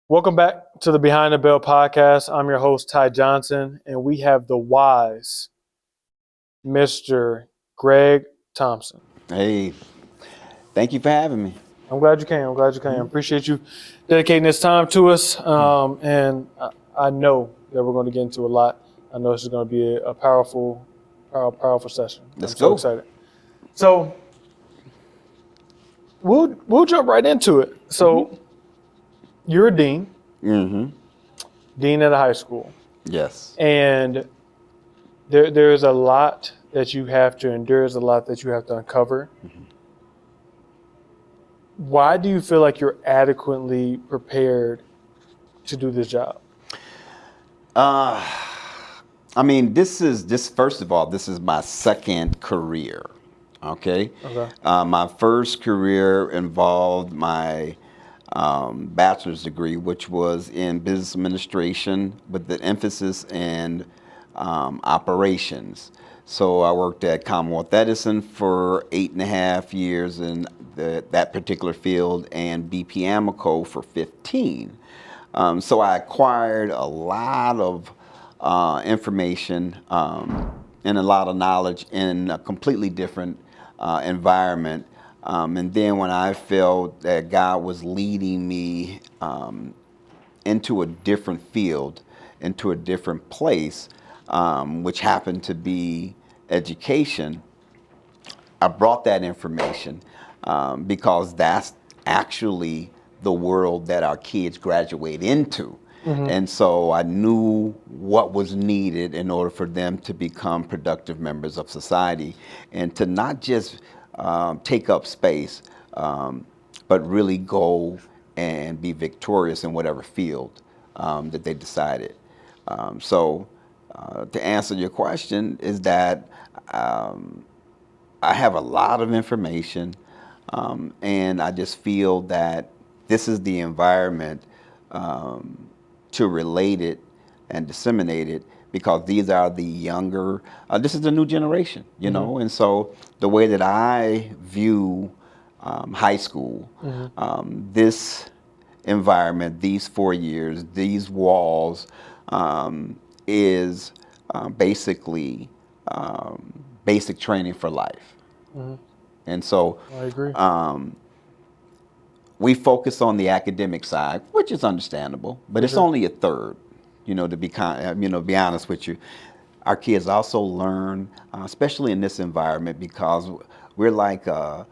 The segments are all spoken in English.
Welcome back to the Behind the Bell podcast. I'm your host, Ty Johnson, and we have the wise Mr. Greg Thompson. Hey, thank you for having me. I'm glad you came. Appreciate you dedicating this time to us. And I know that we're going to get into a lot. I know this is going to be a powerful session. Let's I'm so go. excited. So we'll jump right into it. So you're a dean. Mm-hmm. Dean at a high school. Yes. And there's a lot that you have to endure, there's a lot that you have to uncover. Mm-hmm. Why do you feel like you're adequately prepared to do this job? First of all, this is my second career. Okay. Okay. My first career involved my bachelor's degree, which was in business administration with the emphasis in operations. So I worked at Commonwealth Edison for 8.5 years in that particular field, and BP Amoco for 15. So I acquired a lot of information and a lot of knowledge in a completely different environment. And then when I felt that God was leading me into a different field, into a different place, which happened to be education, I brought that information because that's actually the world that our kids graduate into. Mm-hmm. And so I knew what was needed in order for them to become productive members of society and to not just take up space, but really go and be victorious in whatever field that they decided. So to answer your question is that I have a lot of information, and I just feel that this is the environment to relate it and disseminate it, because these are the younger, this is the new generation, you mm-hmm. know? And so the way that I view high school, mm-hmm. This environment, these 4 years, these walls, is basically basic training for life. Mm-hmm. And so I agree. We focus on the academic side, which is understandable, but it's only a third. To be be honest with you, our kids also learn, especially in this environment, because we're like a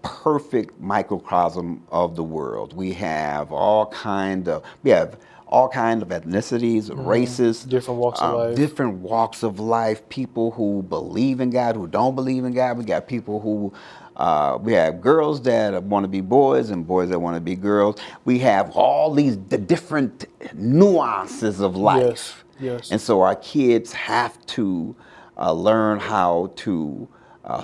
perfect microcosm of the world. We have all kind of ethnicities, mm-hmm. races, different walks of life. People who believe in God, who don't believe in God. We got people who. We have girls that want to be boys and boys that want to be girls. We have all the different nuances of life. Yes. And so our kids have to learn how to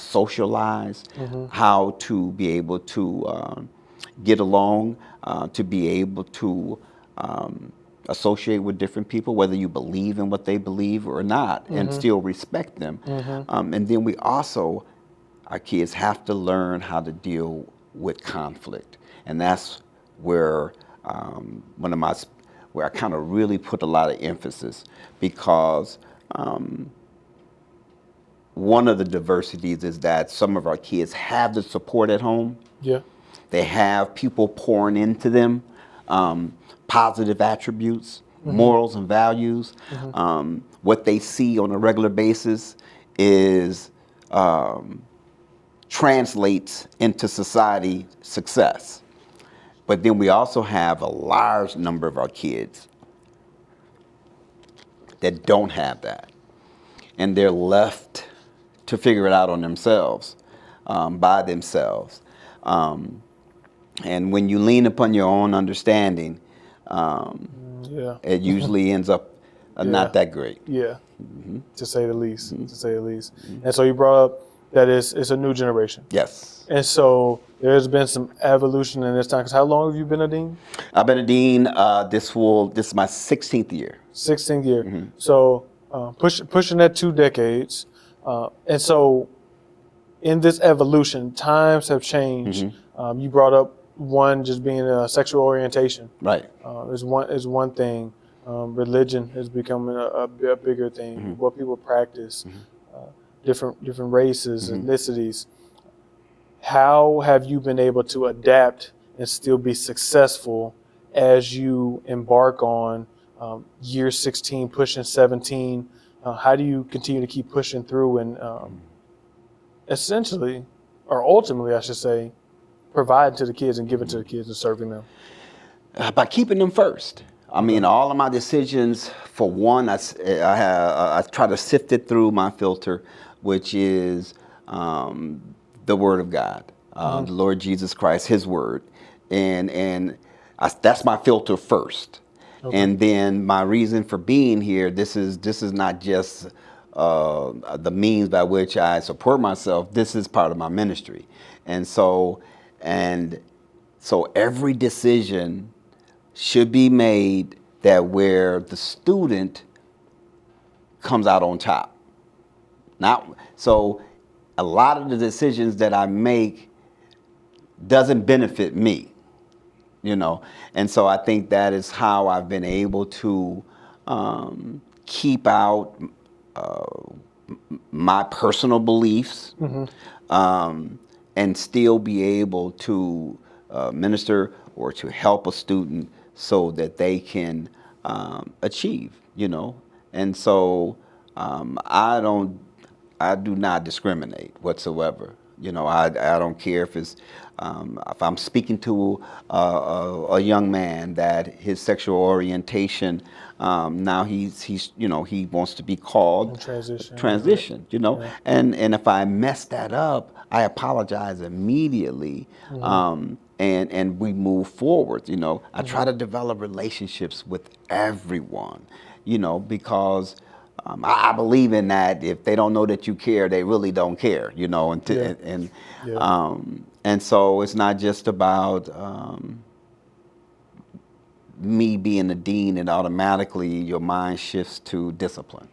socialize, mm-hmm. how to be able to get along, to be able to associate with different people, whether you believe in what they believe or not, mm-hmm. and still respect them. Mm-hmm. And then our kids have to learn how to deal with conflict. And that's where where I kind of really put a lot of emphasis, because one of the diversities is that some of our kids have the support at home. Yeah. They have people pouring into them, positive attributes, mm-hmm. morals and values. Mm-hmm. What they see on a regular basis is translates into society success. But then we also have a large number of our kids that don't have that. And they're left to figure it out on themselves, by themselves. And when you lean upon your own understanding, it usually ends up not that great. Yeah, mm-hmm. to say the least. Mm-hmm. And so you brought up that it's a new generation. Yes. And so there's been some evolution in this time. Because how long have you been a dean? I've been a dean. This is my 16th year. 16th year. Mm-hmm. So pushing that 2 decades. And so in this evolution, times have changed. Mm-hmm. You brought up one just being a sexual orientation Right. is one thing. Religion is becoming a bigger thing. What people practice, different races, ethnicities. How have you been able to adapt and still be successful as you embark on year 16, pushing 17? How do you continue to keep pushing through and essentially, or ultimately, I should say, providing to the kids and giving to the kids and serving them? By keeping them first. I mean, all of my decisions, for one, I try to sift it through my filter, which is the Word of God, the Lord Jesus Christ, His Word, and that's my filter first. Okay. And then my reason for being here. This is not just the means by which I support myself. This is part of my ministry, and so every decision should be made that where the student comes out on top. Not so a lot of the decisions that I make doesn't benefit me, and so I think that is how I've been able to keep out my personal beliefs, and still be able to minister or to help a student so that they can achieve, And so I do not discriminate whatsoever. I don't care if I'm speaking to a young man that his sexual orientation, now he wants to be called transition, Yeah. and if I mess that up, I apologize immediately, and we move forward. I try to develop relationships with everyone, because I believe in that. If they don't know that you care, they really don't care, and so it's not just about me being the dean and automatically your mind shifts to discipline.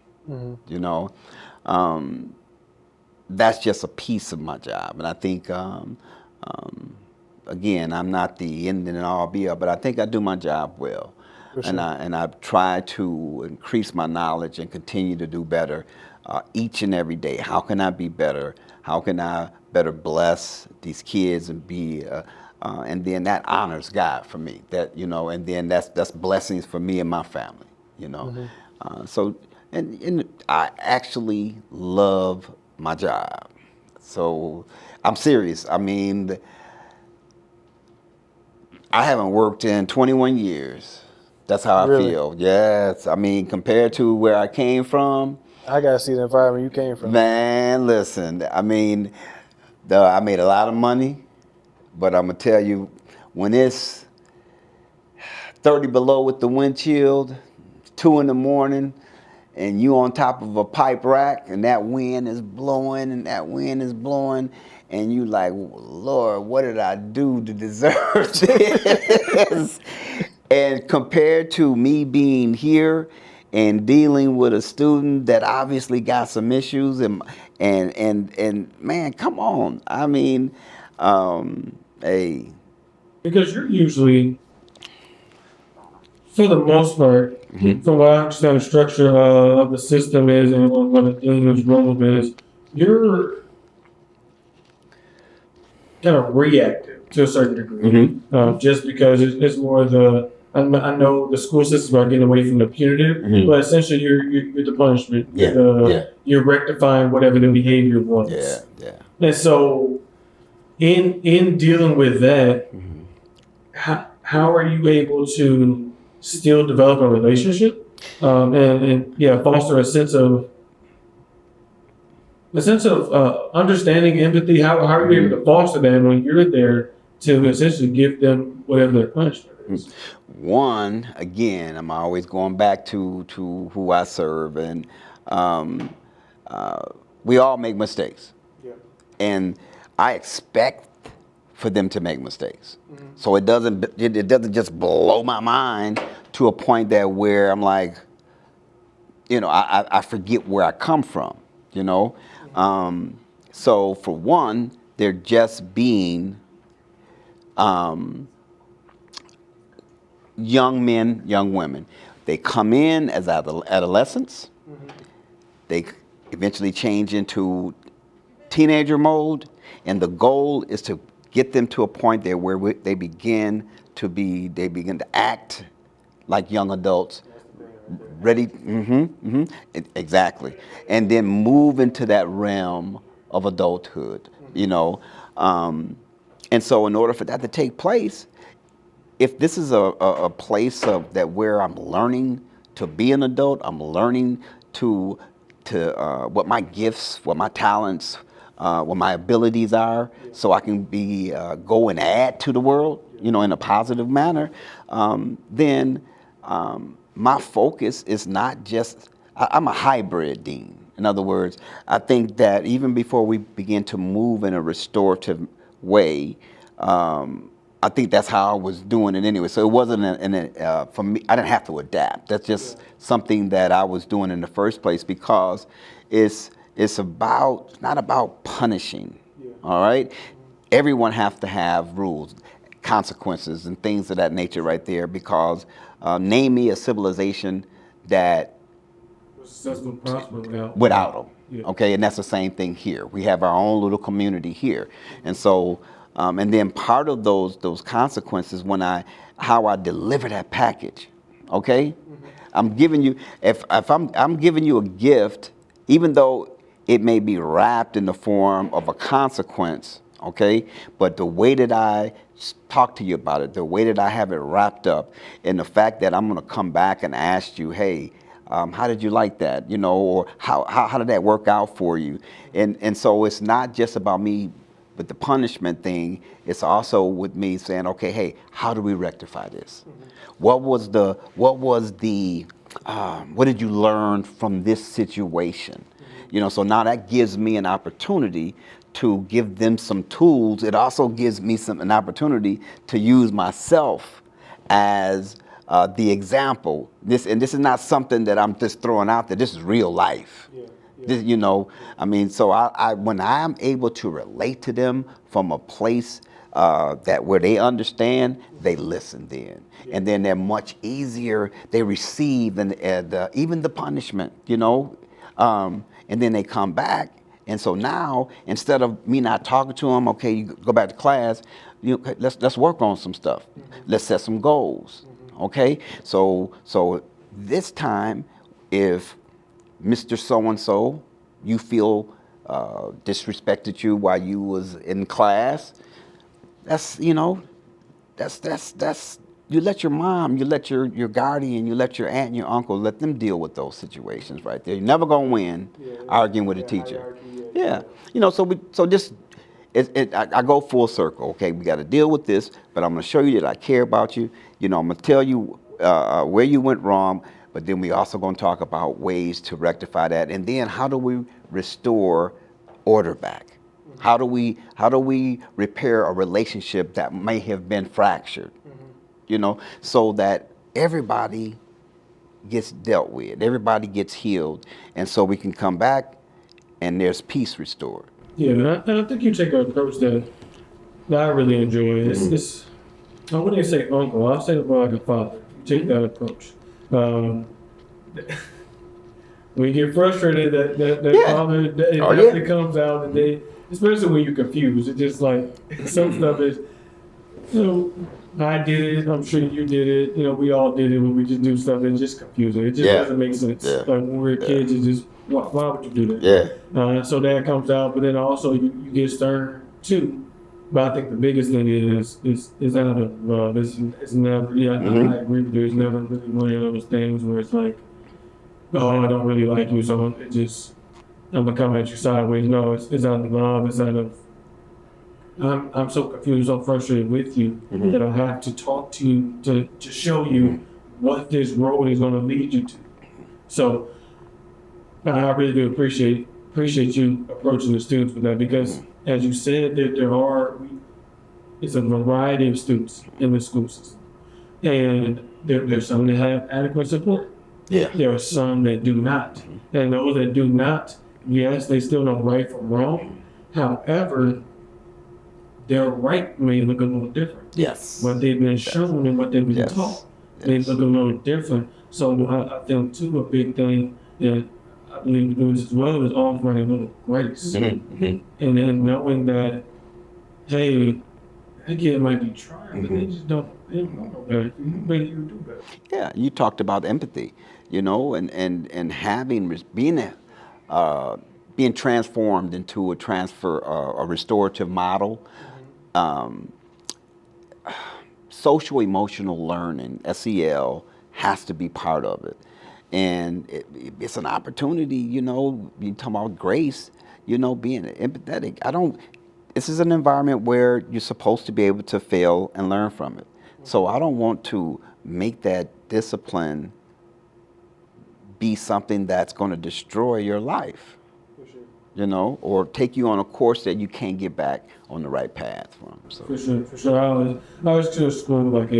That's just a piece of my job, and I think again, I'm not the end and all be all, but I think I do my job well. For And sure. I try to increase my knowledge and continue to do better each and every day. How can I be better? How can I better bless these kids and be and then that honors God for me. And then that's blessings for me and my family. So and I actually love my job. So I'm serious. I mean, I haven't worked in 21 years. That's how I Really? feel. Yes. I mean, compared to where I came from, I gotta see the environment you came from. man, listen. I mean, I made a lot of money, but I'm gonna tell you, when it's 30 below with the wind chilled, 2 in the morning, and you on top of a pipe rack, and that wind is blowing, and you like, Lord, what did I do to deserve this? And compared to me being here and dealing with a student that obviously got some issues, and man, come on. I mean, hey. Because you're usually, for the most part, from what I understand, the structure of the system is and what the dealer's role is, you're kind of reactive to a certain degree. Just because it's more I know the school systems are getting away from the punitive, but essentially you're the punishment. You're rectifying whatever the behavior was. And so, in dealing with that, how are you able to still develop a relationship and foster a sense of understanding, empathy? How are you able to foster that when you're there to essentially give them whatever their punishment is? One, again, I'm always going back to who I serve, and we all make mistakes, and I expect for them to make mistakes. So it doesn't just blow my mind to a point that where I'm like, I forget where I come from, So for one, they're just being um, young men, young women, they come in as adolescents. They eventually change into teenager mode, and the goal is to get them to a point there where they begin to act like young adults, ready. Exactly, and then move into that realm of adulthood. And so in order for that to take place, if this is a place of that where I'm learning to be an adult, I'm learning to what my gifts, what my talents, what my abilities are, so I can go and add to the world, in a positive manner. Then my focus is not just. I'm a hybrid dean. In other words, I think that even before we begin to move in a restorative way, I think that's how I was doing it anyway. So it wasn't for me. I didn't have to adapt. That's just something that I was doing in the first place, because it's not about punishing. All right, everyone has to have rules, consequences, and things of that nature right there. Because name me a civilization that without them. Yeah. Okay, and that's the same thing here. We have our own little community here, and so. And then part of those consequences how I deliver that package, okay? I'm giving you I'm giving you a gift, even though it may be wrapped in the form of a consequence, okay? But the way that I talk to you about it, the way that I have it wrapped up, and the fact that I'm going to come back and ask you, hey, how did you like that? Or how did that work out for you? And so it's not just about me. But the punishment thing, it's also with me saying, okay, hey, how do we rectify this? What did you learn from this situation? So now that gives me an opportunity to give them some tools. It also gives me an opportunity to use myself as the example. This is not something that I'm just throwing out there. This is real life. This, so when I'm able to relate to them from a place where they understand, they listen then. And then they're much easier, they receive even the punishment, and then they come back. And so now, instead of me not talking to them, okay, you go back to class, let's work on some stuff. Let's set some goals, okay? So this time, if Mr. So-and-so, you feel disrespected you while you was in class, that's you let your mom, you let your guardian, you let your aunt and your uncle, let them deal with those situations right there. You're never gonna win arguing with a teacher. I go full circle. Okay, we got to deal with this, but I'm gonna show you that I care about you. I'm gonna tell you where you went wrong. But then we also going to talk about ways to rectify that, and then how do we restore order back? How do we repair a relationship that may have been fractured? So that everybody gets dealt with, everybody gets healed, and so we can come back and there's peace restored. Yeah, and I think you take an approach that I really enjoy. It's I wouldn't say uncle. I'll say it more like a father. You take that approach. When you get frustrated, that father, it definitely comes out, and especially when you're confused. It's just like some stuff is, I did it. I'm sure you did it. We all did it when we just do stuff and it's just confusing. It just doesn't make sense. Yeah. Like when we're kids, it's just why would you do that? Yeah. So that comes out, but then also you get stern too. But I think the biggest thing is out of love. It's never. I agree with you. It's never really one of those things where it's like, oh, I don't really like you, so I'm gonna come at you sideways. No, it's out of love. It's out of I'm so confused, so frustrated with you that I have to talk to you to show you what this road is gonna lead you to. So I really do appreciate you approaching the students with that, because as you said, it's a variety of students in the school system. And there's some that have adequate support. Yeah. There are some that do not. And those that do not, yes, they still know right from wrong. However, their right may look a little different. Yes. What they've been shown and what they've been taught may look a little different. So I think too, a big thing that I believe we do this as well is offering a little grace. And then knowing that, hey, that kid might be trying, but they just they don't know better. Maybe you do better. Yeah, you talked about empathy, and having being transformed into a restorative model. Social emotional learning, SEL, has to be part of it, and it's an opportunity. You talk about grace. Being empathetic. This is an environment where you're supposed to be able to fail and learn from it. So I don't want to make that discipline be something that's going to destroy your life, or take you on a course that you can't get back on the right path from. So. For sure. I was to school like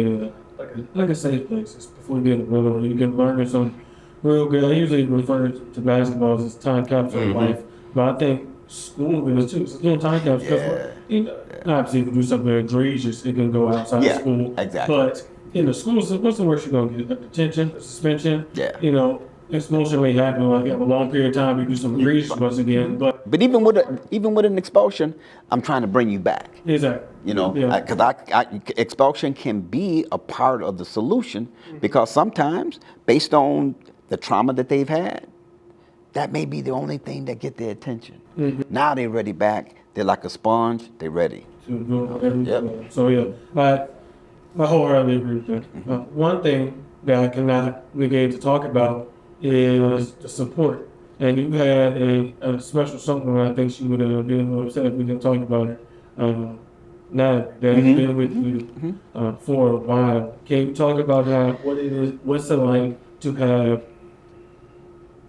a safe place. It's before you get in the middle. You can learn something real good. I usually refer to basketball as time capsule of life, but I think school is too. It's a time capsule because obviously you can do something egregious. It can go outside of school. Exactly. But in the schools, what's the worst you're gonna get? A detention, a suspension. Yeah. Expulsion may happen. Like you have a long period of time, you do some egregious once again. But even with an expulsion, I'm trying to bring you back. Exactly. Because expulsion can be a part of the solution, because sometimes, based on the trauma that they've had, that may be the only thing that get their attention. Now they're ready back. They're like a sponge. They're ready. So I wholeheartedly agree with that. One thing that I cannot negate to talk about is the support. And you had a special supplement. I think she would have been a little upset if we didn't talk about it. Now that has been with you for a while. Can you talk about what it is? What's it like to have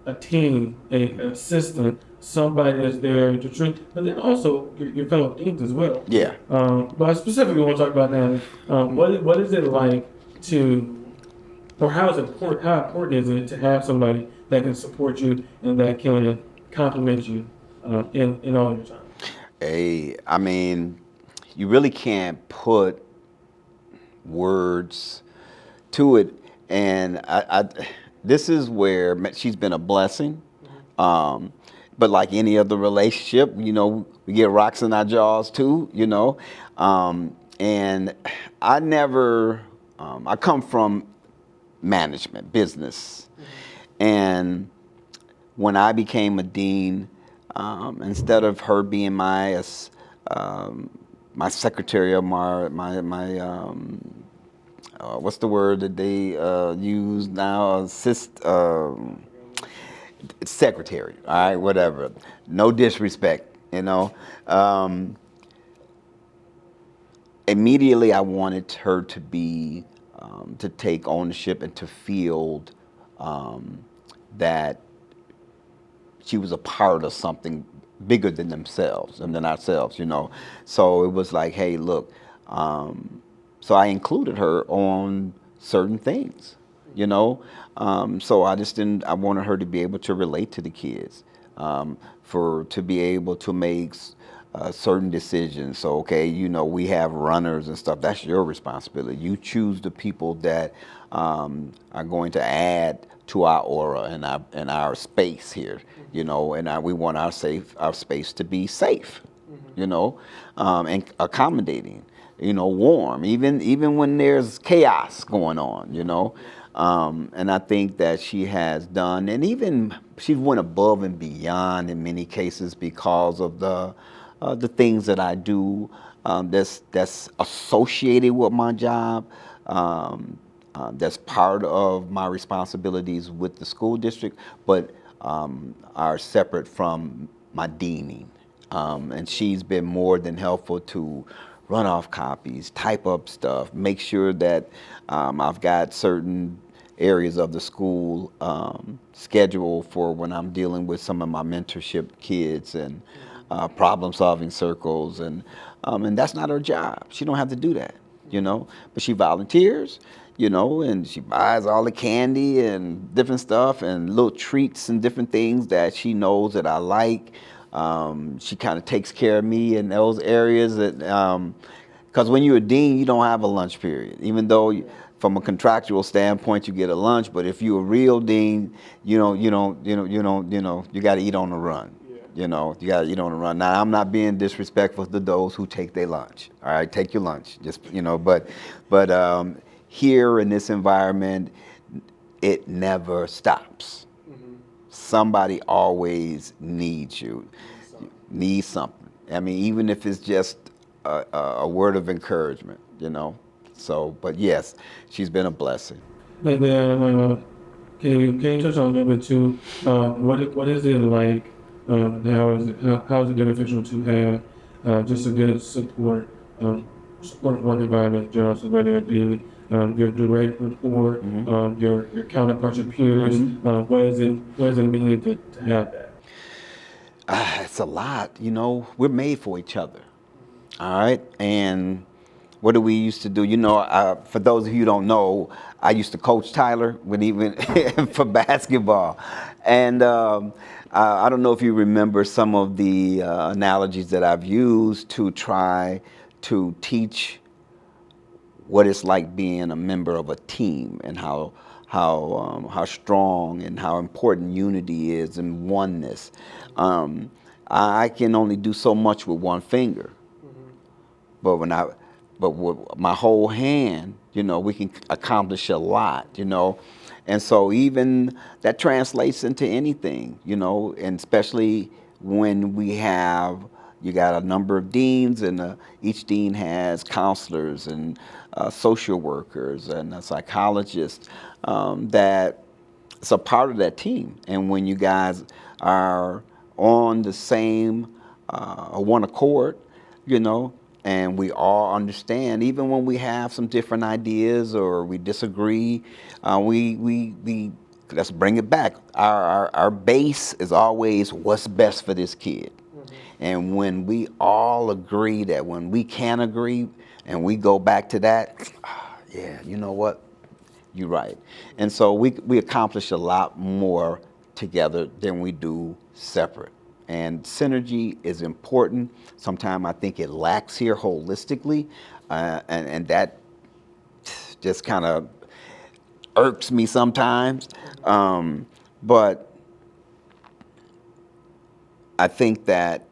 a team, an assistant, somebody that's there to treat, but then also your fellow teams as well. Yeah. But I specifically want to talk about that. What is it like or how important is it to have somebody that can support you and that can compliment you in all your time? I mean, you really can't put words to it, and this is where she's been a blessing. But like any other relationship, we get rocks in our jaws too, and I come from management, business. And when I became a dean, instead of her being my secretary or my what's the word that they use now? Secretary, all right, whatever. No disrespect, Immediately, I wanted her to be, to take ownership and to field that she was a part of something bigger than themselves and than ourselves, So it was like, hey, look. So I included her on certain things, So I wanted her to be able to relate to the kids, to be able to make certain decisions. So, we have runners and stuff. That's your responsibility. You choose the people that are going to add to our aura and our space here, and we want our space to be safe, and accommodating, warm, even when there's chaos going on, and I think that she has done, and even she went above and beyond in many cases because of the things that I do that's associated with my job, that's part of my responsibilities with the school district, but are separate from my deaning. And she's been more than helpful to run off copies, type up stuff, make sure that I've got certain areas of the school scheduled for when I'm dealing with some of my mentorship kids and problem-solving circles, and that's not her job. She don't have to do that, But she volunteers, and she buys all the candy and different stuff and little treats and different things that she knows that I like. She kind of takes care of me in those areas that, because when you're a dean, you don't have a lunch period, even though from a contractual standpoint you get a lunch. But if you're a real dean, you got to eat on the run. You got to eat on the run. Now, I'm not being disrespectful to those who take their lunch. All right, take your lunch. Just but here in this environment, it never stops. Somebody always needs you, needs something. I mean, even if it's just a word of encouragement, So, but yes, she's been a blessing. And then, can you touch on a little bit too? What is it like? How is it beneficial to have just a good support one environment in general, so whether it be your direct report, your counterparts, your peers, what does it mean to have that? It's a lot, We're made for each other, all right? And what do we used to do? For those of you who don't know, I used to coach Tyler for basketball. And I don't know if you remember some of the analogies that I've used to try to teach what it's like being a member of a team, and how strong and how important unity is and oneness. I can only do so much with one finger, but with my whole hand, we can accomplish a lot, And so even that translates into anything, and especially when you got a number of deans, and each dean has counselors and social workers and psychologists that it's a part of that team. And when you guys are on the same one accord, and we all understand, even when we have some different ideas or we disagree, we let's bring it back. Our base is always what's best for this kid. And when we all agree that when we can agree and we go back to that, yeah, you know what? You're right. And so we accomplish a lot more together than we do separate. And synergy is important. Sometimes I think it lacks here holistically, and that just kind of irks me sometimes. But I think that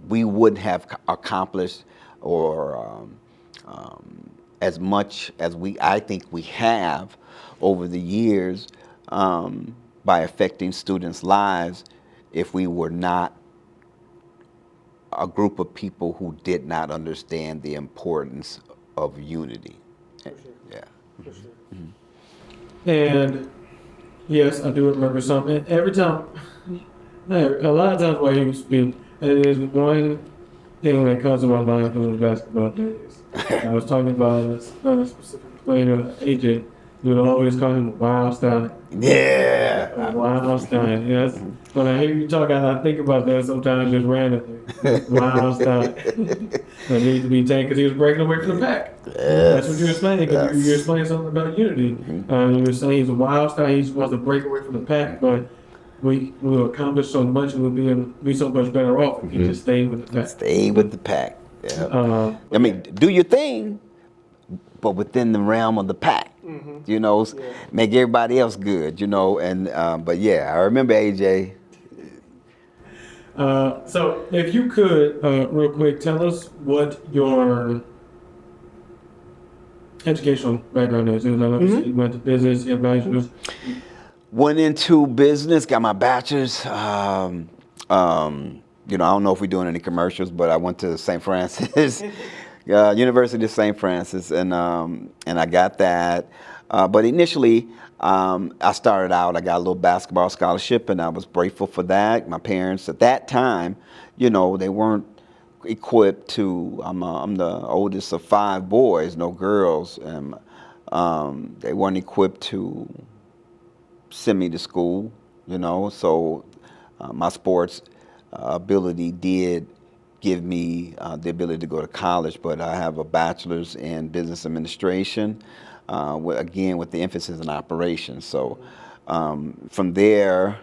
we wouldn't have accomplished or as much as I think we have over the years by affecting students' lives if we were not a group of people who did not understand the importance of unity. For sure. Yeah. For sure. And yes, I do remember something. And every time, a lot of times while you speak, it is one thing that comes to my mind from the basketball days. I was talking about a specific player, AJ. You would always call him Wildstein. Yeah. Wildstein. Yes. When I hear you talk, I think about that sometimes just randomly. Wildstein. That needs to be taken because he was breaking away from the pack. Yes. That's what you were explaining. Because you're explaining something about unity. You were saying he's a Wildstein. He's supposed to break away from the pack, but we will accomplish so much and we'll be so much better off if you just stay with the pack. Stay with the pack. Yeah. I mean, do your thing, but within the realm of the pack. Make everybody else good, and but yeah, I remember AJ. So if you could, real quick, tell us what your educational background is. You went to business, you have bachelor's. Went into business, got my bachelor's. I don't know if we're doing any commercials, but I went to St. Francis, University of St. Francis, and I got that. But initially, I started out, I got a little basketball scholarship, and I was grateful for that. My parents at that time, they weren't equipped to, I'm the oldest of 5 boys, no girls, and they weren't equipped to send me to school, so my sports ability did give me the ability to go to college, but I have a bachelor's in business administration, again with the emphasis in operations. So from there,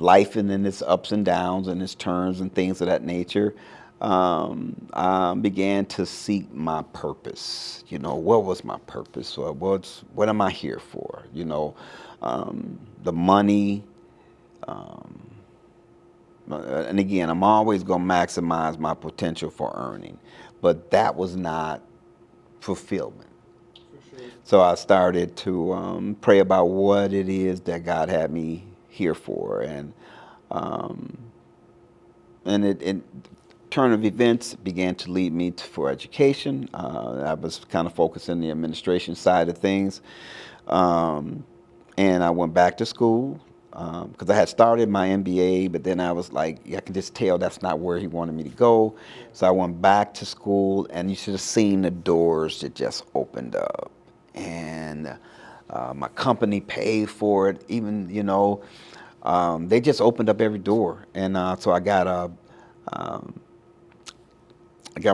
life and in its ups and downs and its turns and things of that nature, I began to seek my purpose. What was my purpose? What am I here for? The money. And again, I'm always going to maximize my potential for earning, but that was not fulfillment. So I started to pray about what it is that God had me here for, and it turn of events began to lead me for education. I was kind of focused in the administration side of things, and I went back to school because I had started my MBA, but then I was like, I can just tell that's not where he wanted me to go. So I went back to school, and you should have seen the doors that just opened up. And my company paid for it. Even they just opened up every door, and so I got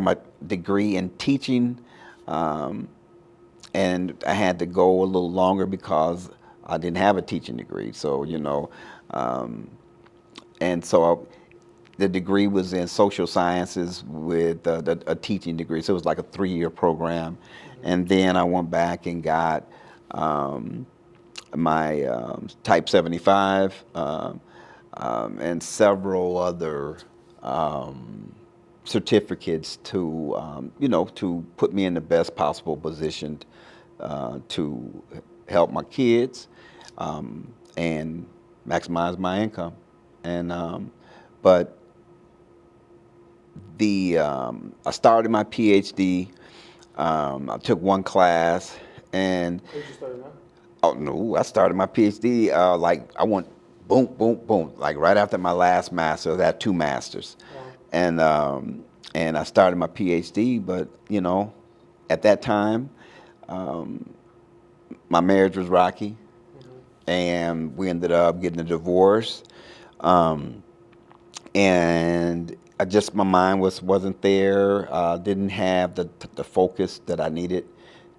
my degree in teaching, and I had to go a little longer because I didn't have a teaching degree. So and so the degree was in social sciences with a teaching degree. So it was like a 3-year program. And then I went back and got my Type 75 and several other certificates to put me in the best possible position to help my kids and maximize my income. And but I started my PhD. I took one class, and oh no, I started my PhD like I went boom, boom, boom, like right after my last master. I had 2 masters, and I started my PhD. But at that time, my marriage was rocky, and we ended up getting a divorce. And my mind wasn't there. Didn't have the focus that I needed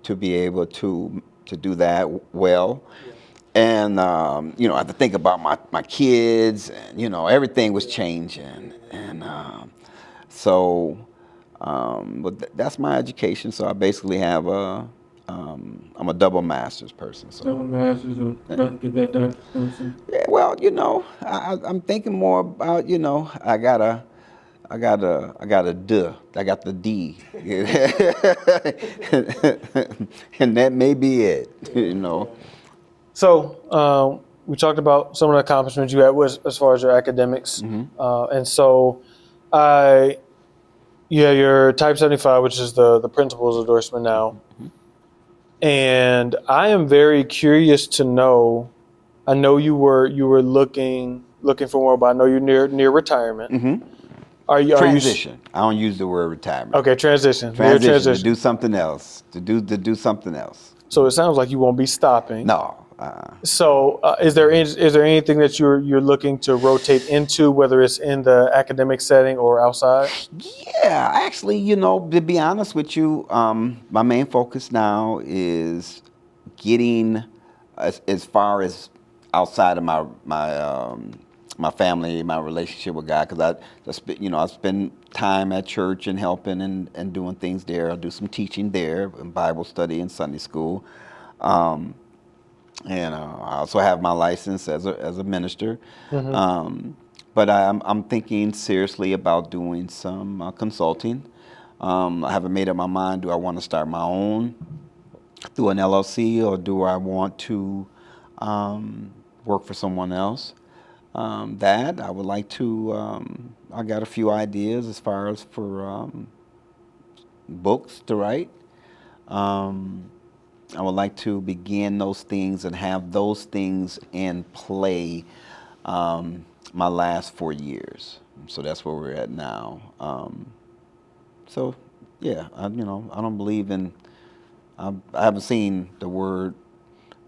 to be able to do that well. And I had to think about my kids, and everything was changing. And but that's my education. So I basically have I'm a double master's person. So Double masters or get that done. yeah, well, I'm thinking more about, I got the D, and that may be it. So we talked about some of the accomplishments you had as far as your academics, and so you have your Type 75, which is the principal's endorsement now. And I am very curious to know. I know you were looking for more, but I know you're near retirement. Are you Transition. I don't use the word retirement. Okay, transition. Transition to do something else. To do something else. So it sounds like you won't be stopping. No. So is there anything that you're looking to rotate into, whether it's in the academic setting or outside? Yeah, actually, to be honest with you, my main focus now is getting as far as outside of my family, my relationship with God, because I spend time at church and helping and doing things there. I do some teaching there, and Bible study and Sunday school. And I also have my license as a minister. But I'm thinking seriously about doing some consulting. I haven't made up my mind. Do I want to start my own through an LLC, or do I want to work for someone else? That I would like to. I got a few ideas as far as for books to write. I would like to begin those things and have those things in play my last 4 years. So that's where we're at now. So yeah, I don't believe in. I haven't seen the word.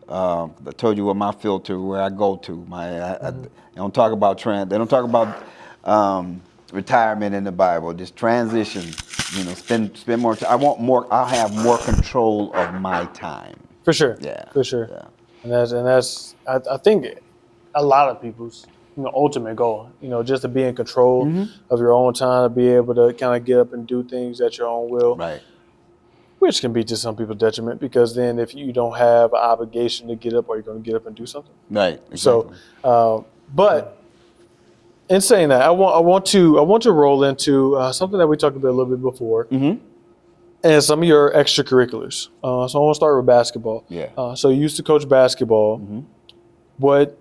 I told you what my filter, where I go to. I don't talk about They don't talk about retirement in the Bible. Just transition. Spend more time. I'll have more control of my time. For sure. Yeah. For sure. Yeah. And that's I think a lot of people's ultimate goal. Just to be in control Mm-hmm. of your own time, to be able to kind of get up and do things at your own will, Right. which can be to some people's detriment, because then if you don't have an obligation to get up, are you going to get up and do something? Right. So, Exactly. but in saying that, I want to roll into something that we talked about a little bit before, Mm-hmm. and some of your extracurriculars. So I want to start with basketball. Yeah. So you used to coach basketball. Mm-hmm. What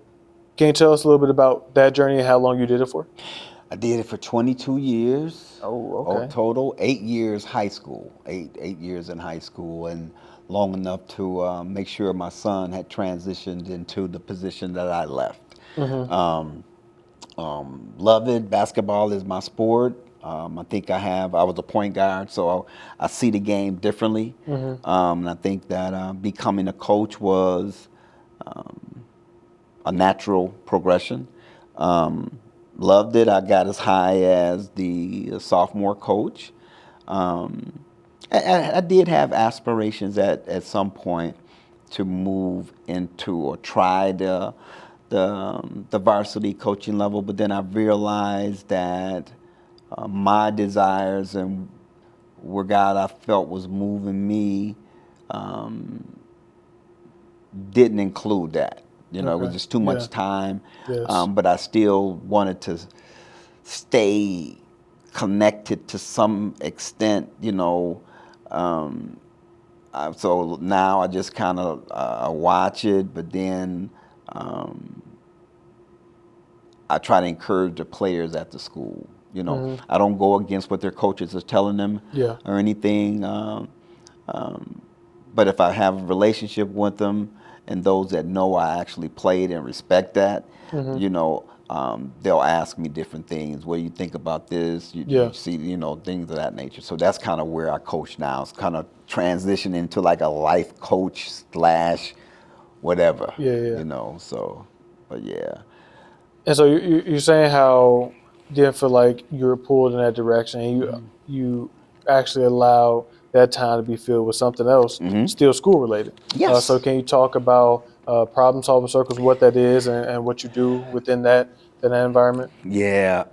can you tell us a little bit about that journey and how long you did it for? I did it for 22 years. Oh, okay. Total 8 years high school. 8 years in high school, and long enough to make sure my son had transitioned into the position that I left. Mm-hmm. Love it. Basketball is my sport. I think I was a point guard, so I see the game differently. Mm-hmm. And I think that becoming a coach was a natural progression. Loved it. I got as high as the sophomore coach. I did have aspirations at some point to move into or try the varsity coaching level, but then I realized that my desires and where God I felt was moving me didn't include that. It was Okay. just too Yeah. much time. Yes. But I still wanted to stay connected to some extent. So now I just kind of watch it, but then I try to encourage the players at the school. Mm-hmm. I don't go against what their coaches are telling them Yeah. or anything. But if I have a relationship with them and those that know I actually played and respect that, Mm-hmm. they'll ask me different things. What do you think about this? Yeah. You see, things of that nature. So that's kind of where I coach now. It's kind of transitioning into like a life coach / whatever. Yeah. So, but yeah. And so you're saying how you didn't feel like you were pulled in that direction, and you actually allow that time to be filled with something else, still school related. Yes. So can you talk about problem solving circles, what that is, and what you do within that environment, Yeah.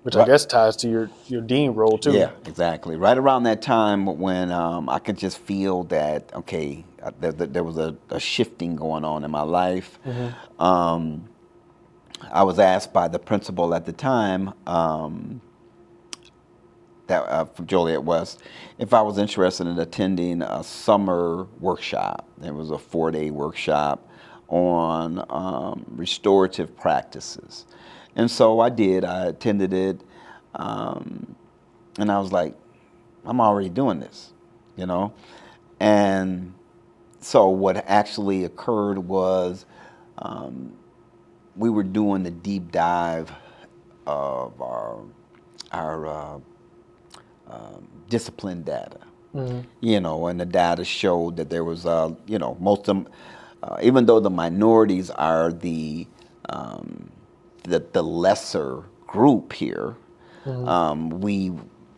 which I guess ties to your dean role too. Yeah, exactly. Right around that time when I could just feel that, okay, there was a shifting going on in my life. Mm-hmm. I was asked by the principal at the time, from Joliet West, if I was interested in attending a summer workshop. It was a 4-day workshop on restorative practices. And so I did. I attended it. And I was like, I'm already doing this, And so what actually occurred was we were doing the deep dive of our discipline data, and the data showed that there was, most of them, even though the minorities are the lesser group here, we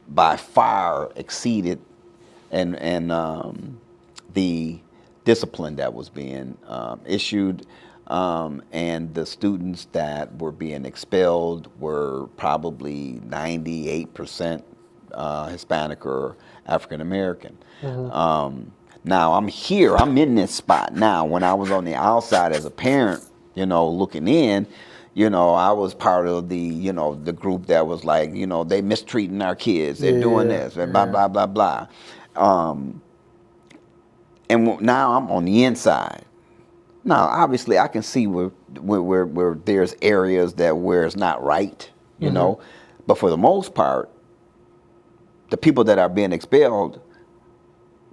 by far exceeded and the discipline that was being issued, and the students that were being expelled were probably 98% Hispanic or African American. Now I'm here, I'm in this spot now. When I was on the outside as a parent, looking in, I was part of the, the group that was like, they mistreating our kids, they're doing this, and blah, blah, blah, blah. And now I'm on the inside. Now, obviously, I can see where there's areas where it's not right, but for the most part, the people that are being expelled,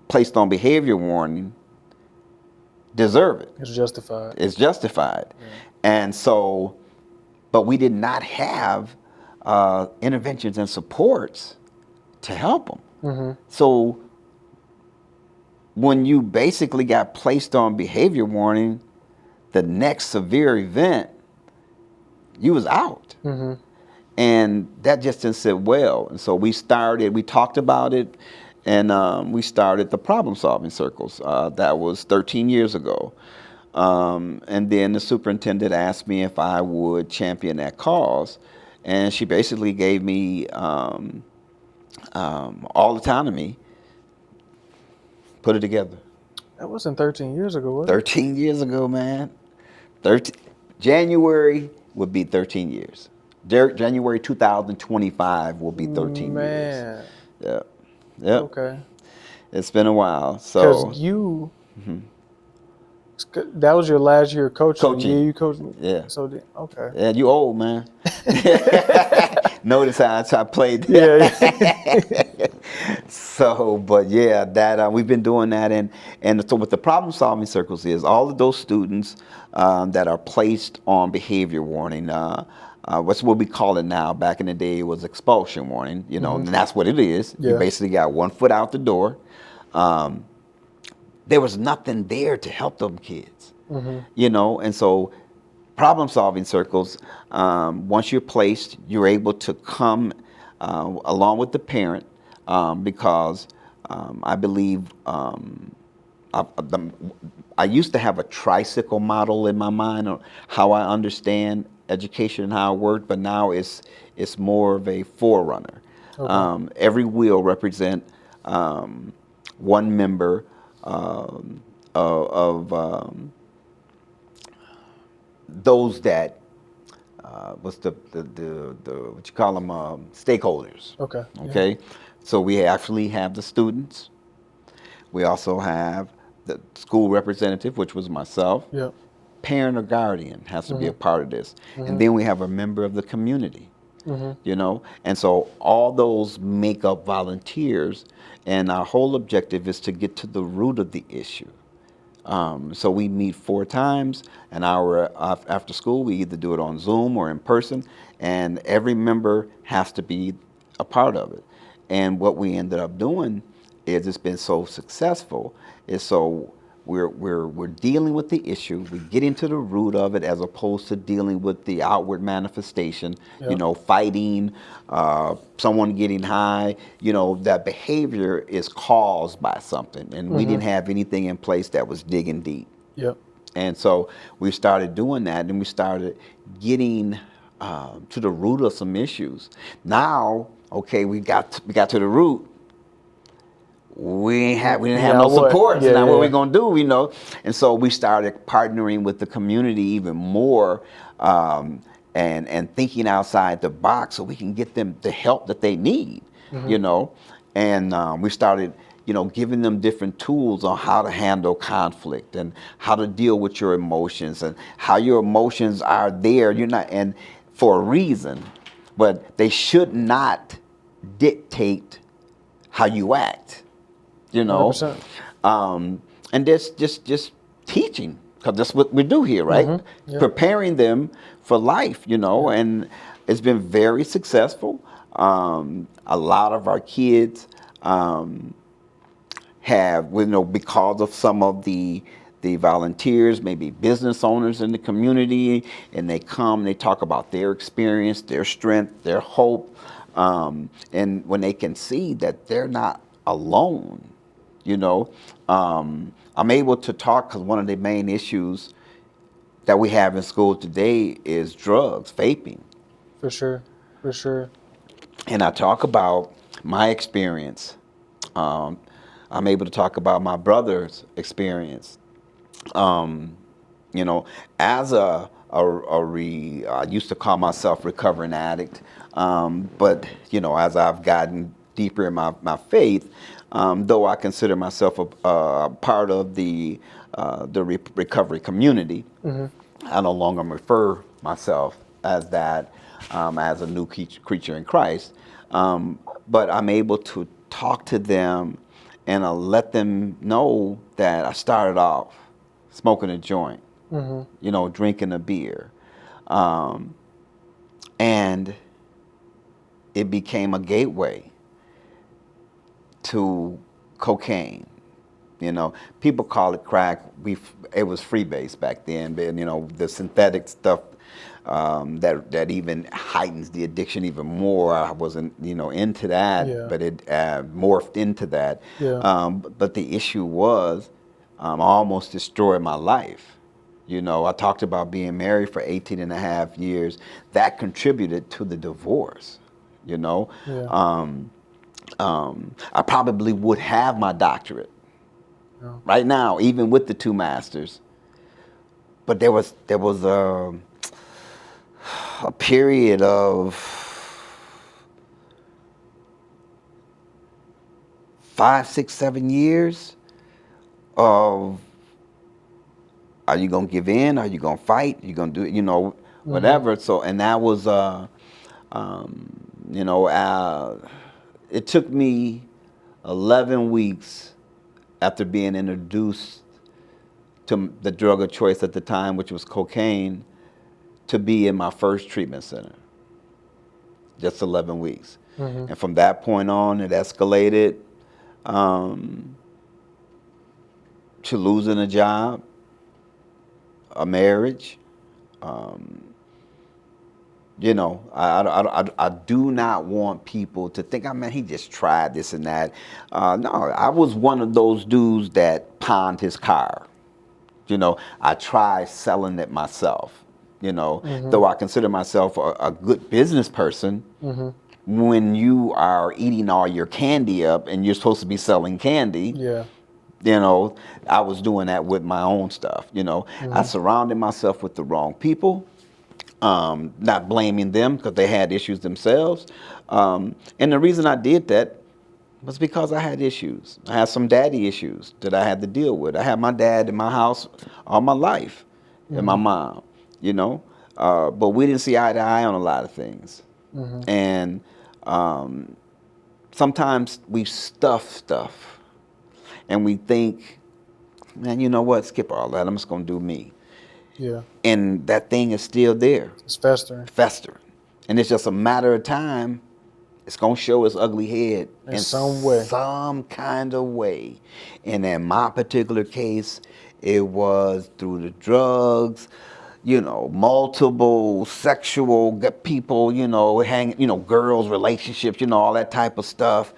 placed on behavior warning, deserve it. It's justified. It's justified. Yeah. And so, but we did not have interventions and supports to help them. So when you basically got placed on behavior warning, the next severe event, you was out. And that just didn't sit well. And so we talked about it, and we started the problem solving circles. That was 13 years ago. And then the superintendent asked me if I would champion that cause, and she basically gave me all autonomy, put it together. That wasn't 13 years ago, was it? 13 years ago, man. 13, January would be 13 years. January 2025 will be 13 years. Man. Yep. Yep. Okay. It's been a while. Because So you, that was your last year of coaching. Yeah, you coached. Yeah. So, okay. Yeah, you old, man. Notice how I played. Yeah. So, but yeah, that we've been doing that, and so what the problem solving circles is all of those students that are placed on behavior warning. What's what we call it now? Back in the day, it was expulsion warning. You know, and that's what it is. Yeah. You basically got one foot out the door. There was nothing there to help them kids. You know, and so problem solving circles, once you're placed, you're able to come along with the parent because I believe I used to have a tricycle model in my mind on how I understand education and how it worked, but now it's more of a forerunner. Okay. Every wheel represent one member of those that what's the what you call them stakeholders. Okay. Okay, so we actually have the students. We also have the school representative, which was myself. Yeah. Parent or guardian has to be a part of this, and then we have a member of the community. You know, and so all those make up volunteers, and our whole objective is to get to the root of the issue. So we meet 4 times, an hour after school. We either do it on Zoom or in person, and every member has to be a part of it. And what we ended up doing is it's been so successful is so we're dealing with the issue. We get into the root of it as opposed to dealing with the outward manifestation. Yeah. You know, fighting, someone getting high. You know, that behavior is caused by something, and we didn't have anything in place that was digging deep. Yep. And so we started doing that, and we started getting to the root of some issues. Now, okay, we got to the root. We didn't have no support. So now what are we gonna do? You know, and so we started partnering with the community even more, and thinking outside the box so we can get them the help that they need. You know, and we started, you know, giving them different tools on how to handle conflict and how to deal with your emotions and how your emotions are there. You're not, and for a reason, but they should not dictate how you act. You know, 100%. And that's just teaching, because that's what we do here, right? Yeah. Preparing them for life, you know, and it's been very successful. A lot of our kids have, you know, because of some of the volunteers, maybe business owners in the community, and they come, they talk about their experience, their strength, their hope, and when they can see that they're not alone, you know, I'm able to talk, because one of the main issues that we have in school today is drugs, vaping. For sure. For sure. And I talk about my experience. I'm able to talk about my brother's experience. You know, as I used to call myself recovering addict, but you know, as I've gotten deeper in my faith, though I consider myself a part of the recovery community, I no longer refer myself as that, as a new creature in Christ. But I'm able to talk to them and let them know that I started off smoking a joint, you know, drinking a beer, and it became a gateway to cocaine. You know, people call it crack. It was freebase back then, but you know, the synthetic stuff that even heightens the addiction even more. I wasn't, you know, into that, but it morphed into that. But the issue was, I almost destroyed my life. You know, I talked about being married for 18 and a half years. That contributed to the divorce, you know. Yeah. I probably would have my doctorate Yeah. right now, even with the 2 masters. But there was a period of 5, 6, 7 years of, are you gonna give in? Are you gonna fight? Are you gonna do it? You know, whatever. So, and that was, you know, it took me 11 weeks after being introduced to the drug of choice at the time, which was cocaine, to be in my first treatment center. Just 11 weeks. And from that point on, it escalated to losing a job, a marriage. You know, I do not want people to think, I mean, he just tried this and that. No, I was one of those dudes that pawned his car. You know, I tried selling it myself. You know, though I consider myself a good business person, when you are eating all your candy up and you're supposed to be selling candy, Yeah. you know, I was doing that with my own stuff. You know, I surrounded myself with the wrong people. Not blaming them because they had issues themselves. And the reason I did that was because I had issues. I had some daddy issues that I had to deal with. I had my dad in my house all my life, and my mom, you know. But we didn't see eye to eye on a lot of things. And sometimes we stuff stuff, and we think, man, you know what? Skip all that. I'm just gonna do me. Yeah. And that thing is still there. It's festering. And it's just a matter of time. It's going to show its ugly head In some way. some kind of way. And in my particular case, it was through the drugs, you know, multiple sexual people, you know, girls, relationships, you know, all that type of stuff.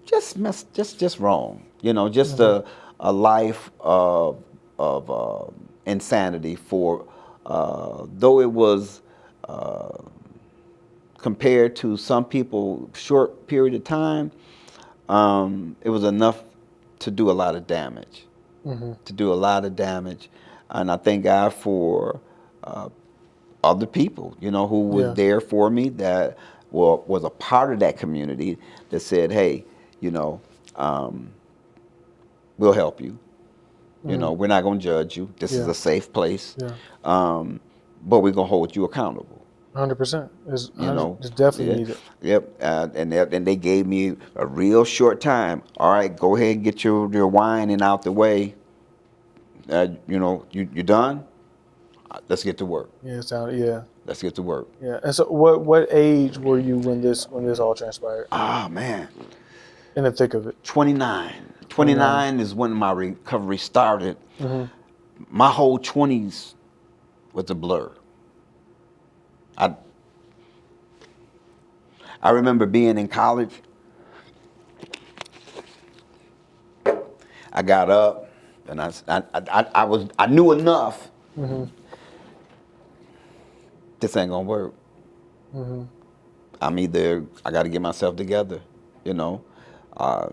Just wrong, you know, just a life of insanity for, though it was compared to some people short period of time, it was enough to do a lot of damage. And I thank God for other people, you know, who was there for me, that was a part of that community, that said, hey, you know, we'll help you. You know, we're not going to judge you. This is a safe place. Yeah. But we're going to hold you accountable. 100%. You know, It's definitely needed. Yep. And they gave me a real short time. All right, go ahead and get your whining out the way. You know, you done? Let's get to work. Yeah. Let's get to work. Yeah. And so, what age were you when this all transpired? Ah, man. In the thick of it. 29. 29 is when my recovery started. My whole 20s was a blur. I remember being in college. I got up and I knew enough. This ain't gonna work. I got to get myself together. You know, I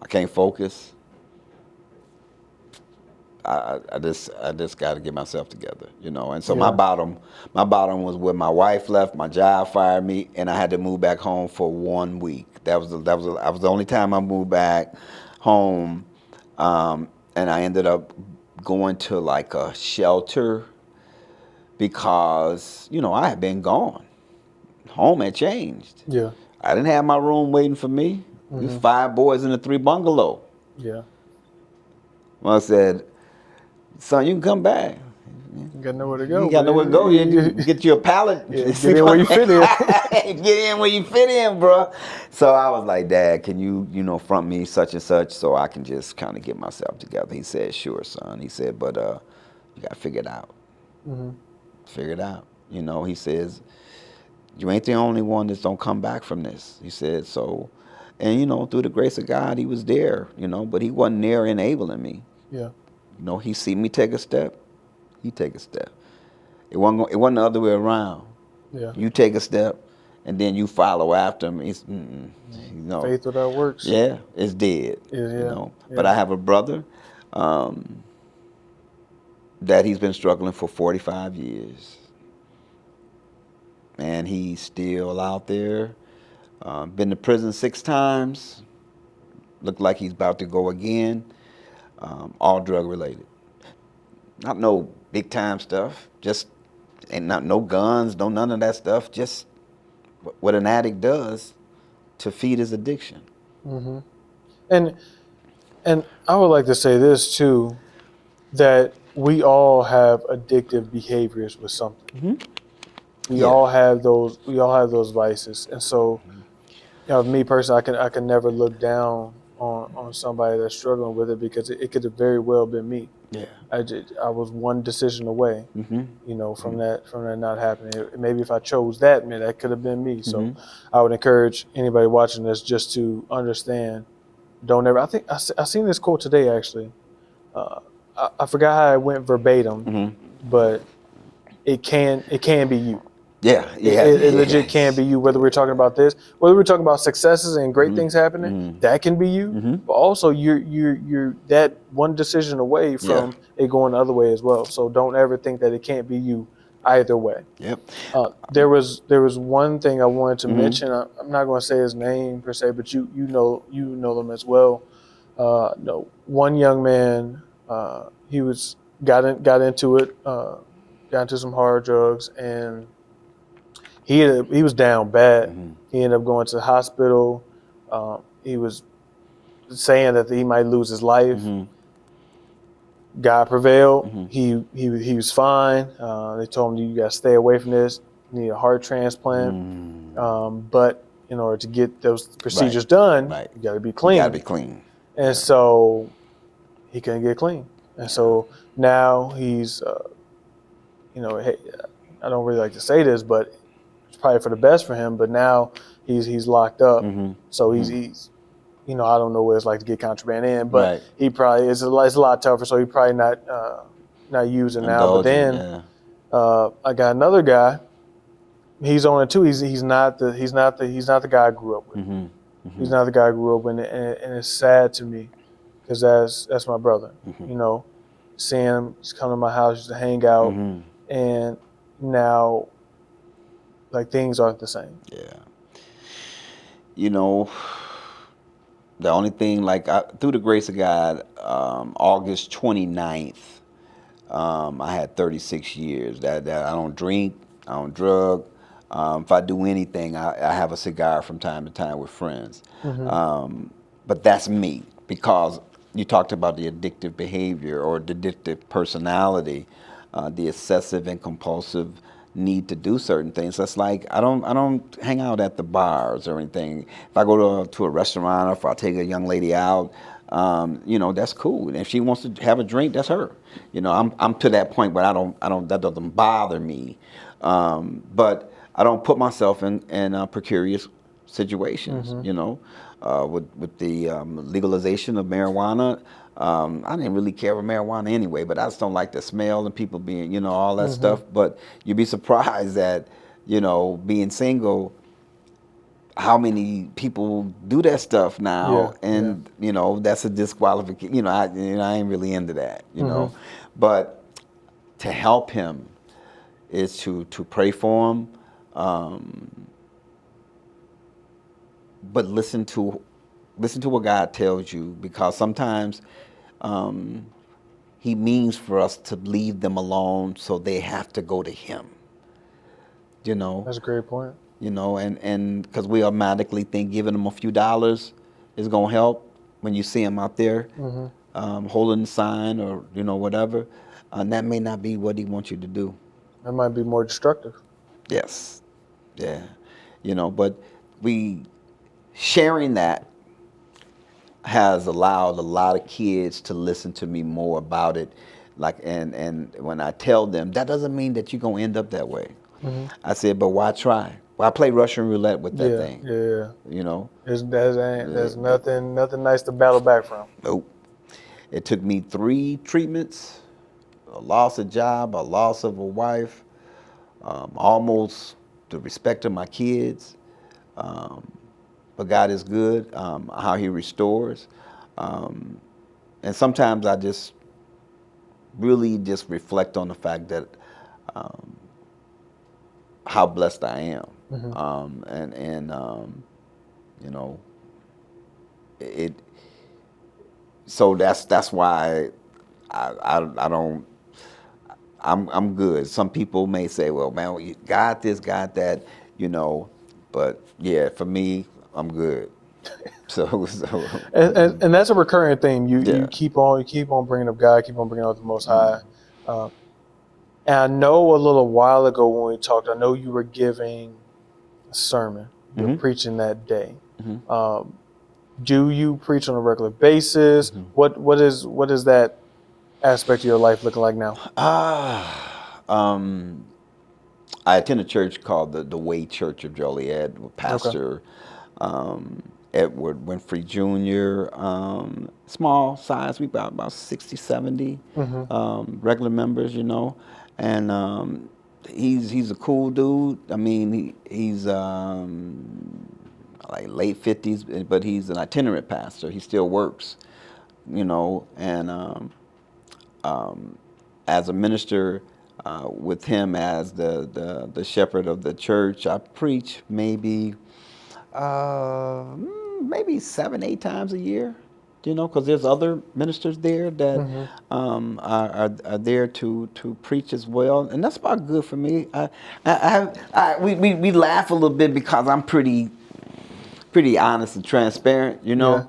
can't focus. I just got to get myself together, you know. And so my bottom was when my wife left, my job fired me, and I had to move back home for 1 week. That was the only time I moved back home, and I ended up going to like a shelter because, you know, I had been gone. Home had changed. Yeah. I didn't have my room waiting for me. There's 5 boys in a 3 bungalow. Yeah. Well, I said, son, you can come back. You got nowhere to go. You got nowhere to go. You get you a pallet. Get in where you fit in. Get in where you fit in, bro. So I was like, Dad, can you front me such and such so I can just kind of get myself together? He said, sure, son. He said, but you got to figure it out. Figure it out. You know, he says, you ain't the only one that's don't come back from this. He said, so, and, you know, through the grace of God, he was there, you know, but he wasn't there enabling me. Yeah. You know, he see me take a step. he take a step. It wasn't the other way around. Yeah. You take a step, and then you follow after him. It's Faith without works. Yeah, it's dead. Yeah. But I have a brother that he's been struggling for 45 years, and he's still out there. Been to prison 6 times. Looked like he's about to go again. All drug related. Not no big time stuff. Just ain't not no guns, no none of that stuff. Just what an addict does to feed his addiction. Mm-hmm. And I would like to say this too, that we all have addictive behaviors with something. Mm-hmm. We all have those. We all have those vices, and so, me personally, I can never look down on somebody that's struggling with it, because it could have very well been me. Yeah. I was one decision away, Mm-hmm. from that not happening. Maybe if I chose that, man, that could have been me. So Mm-hmm. I would encourage anybody watching this just to understand. Don't ever. I think I seen this quote today actually. I forgot how it went verbatim, but it can be you. Yeah, It legit can be you, whether we're talking about this, whether we're talking about successes and great things happening, that can be you. But also you're that one decision away from it going the other way as well. So don't ever think that it can't be you either way. Yep. There was one thing I wanted to mention. I'm not going to say his name per se, but you know them as well. No, one young man, he got into it, got into some hard drugs, and he was down bad. He ended up going to the hospital. He was saying that he might lose his life. God prevailed. He was fine. They told him, you got to stay away from this. You need a heart transplant. But in order to get those procedures done, you got to be clean. You got to be clean. And so he couldn't get clean. And so now he's, hey, I don't really like to say this, but it's probably for the best for him. But now he's locked up. So he's I don't know what it's like to get contraband in, but he probably it's a lot tougher. So he probably not using now. But then I got another guy. He's on it too. He's not the guy I grew up with. He's not the guy I grew up with, and it's sad to me, because that's my brother. Seeing him, he's come to my house just to hang out, and now like things aren't the same. Yeah. The only thing, through the grace of God, August 29th, I had 36 years. That I don't drink, I don't drug. If I do anything, I have a cigar from time to time with friends. But that's me, because you talked about the addictive behavior or the addictive personality, the excessive and compulsive need to do certain things. That's like I don't hang out at the bars or anything. If I go to a restaurant, or if I take a young lady out, that's cool. And if she wants to have a drink, that's her. I'm to that point where I don't that doesn't bother me. But I don't put myself in precarious situations. With the legalization of marijuana. I didn't really care for marijuana anyway, but I just don't like the smell and people being, all that stuff. But you'd be surprised that, being single, how many people do that stuff now, and that's a disqualification. I ain't really into that. But to help him is to pray for him, but listen to what God tells you, because sometimes He means for us to leave them alone, so they have to go to Him. That's a great point. And because we automatically think giving them a few dollars is gonna help when you see them out there holding the sign or whatever, and that may not be what He wants you to do. That might be more destructive. Yes, yeah, but sharing that has allowed a lot of kids to listen to me more about it. And when I tell them, that doesn't mean that you're gonna end up that way. I said, but why try? Why play Russian roulette with that thing? Yeah. There's nothing nice to battle back from. Nope. It took me 3 treatments a loss of job, a loss of a wife, almost the respect of my kids. But God is good, how He restores. And sometimes I just really just reflect on the fact that how blessed I am. And you know, it. So that's why I don't. I'm good. Some people may say, well, man, you got this, got that, you know, but yeah, for me, I'm good. So And that's a recurring theme. You yeah. keep on bringing up God, keep on bringing up the Most High. And I know a little while ago when we talked, I know you were giving a sermon. You're preaching that day. Do you preach on a regular basis? What is that aspect of your life looking like now? I attend a church called the Way Church of Joliet with Pastor Edward Winfrey Jr. Small size, we about 60, 70 regular members, you know, and he's a cool dude. I mean, he's like late 50s, but he's an itinerant pastor. He still works, you know, and as a minister with him as the shepherd of the church, I preach maybe 7, 8 times a year. You know, because there's other ministers there that are there to preach as well, and that's about good for me. We laugh a little bit because I'm pretty honest and transparent, you Yeah.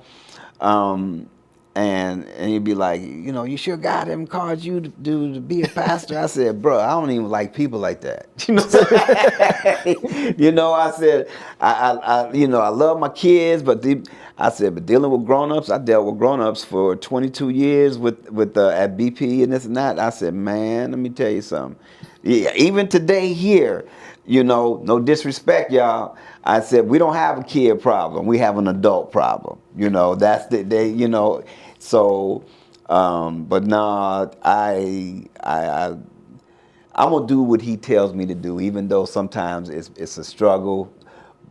know. And he'd be like, you know, you sure God haven't called you to be a pastor? I said, bro, I don't even like people like that. You know what I'm saying? You know, I said, you know, I love my kids, but I said, but dealing with grown-ups, I dealt with grown-ups for 22 years with at BP and this and that. I said, man, let me tell you something. Yeah, even today here, you know, no disrespect, y'all. I said, we don't have a kid problem. We have an adult problem. You know, that's you know, so, but nah, I'm gonna do what he tells me to do, even though sometimes it's a struggle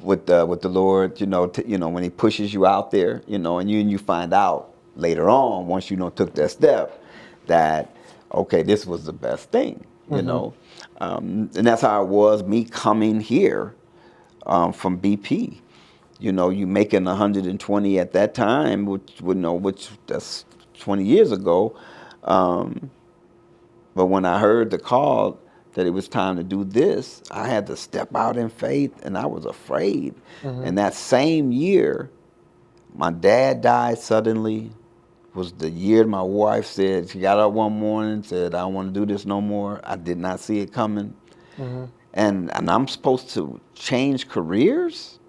with the Lord. You know, you know, when He pushes you out there, you know, and you find out later on, once you know took that step, that okay, this was the best thing. You know, and that's how it was me coming here from BP. You know, you making 120 at that time, which that's 20 years ago. But when I heard the call that it was time to do this, I had to step out in faith, and I was afraid. And that same year, my dad died suddenly. Was the year my wife said, she got up one morning and said, I don't want to do this no more. I did not see it coming. And I'm supposed to change careers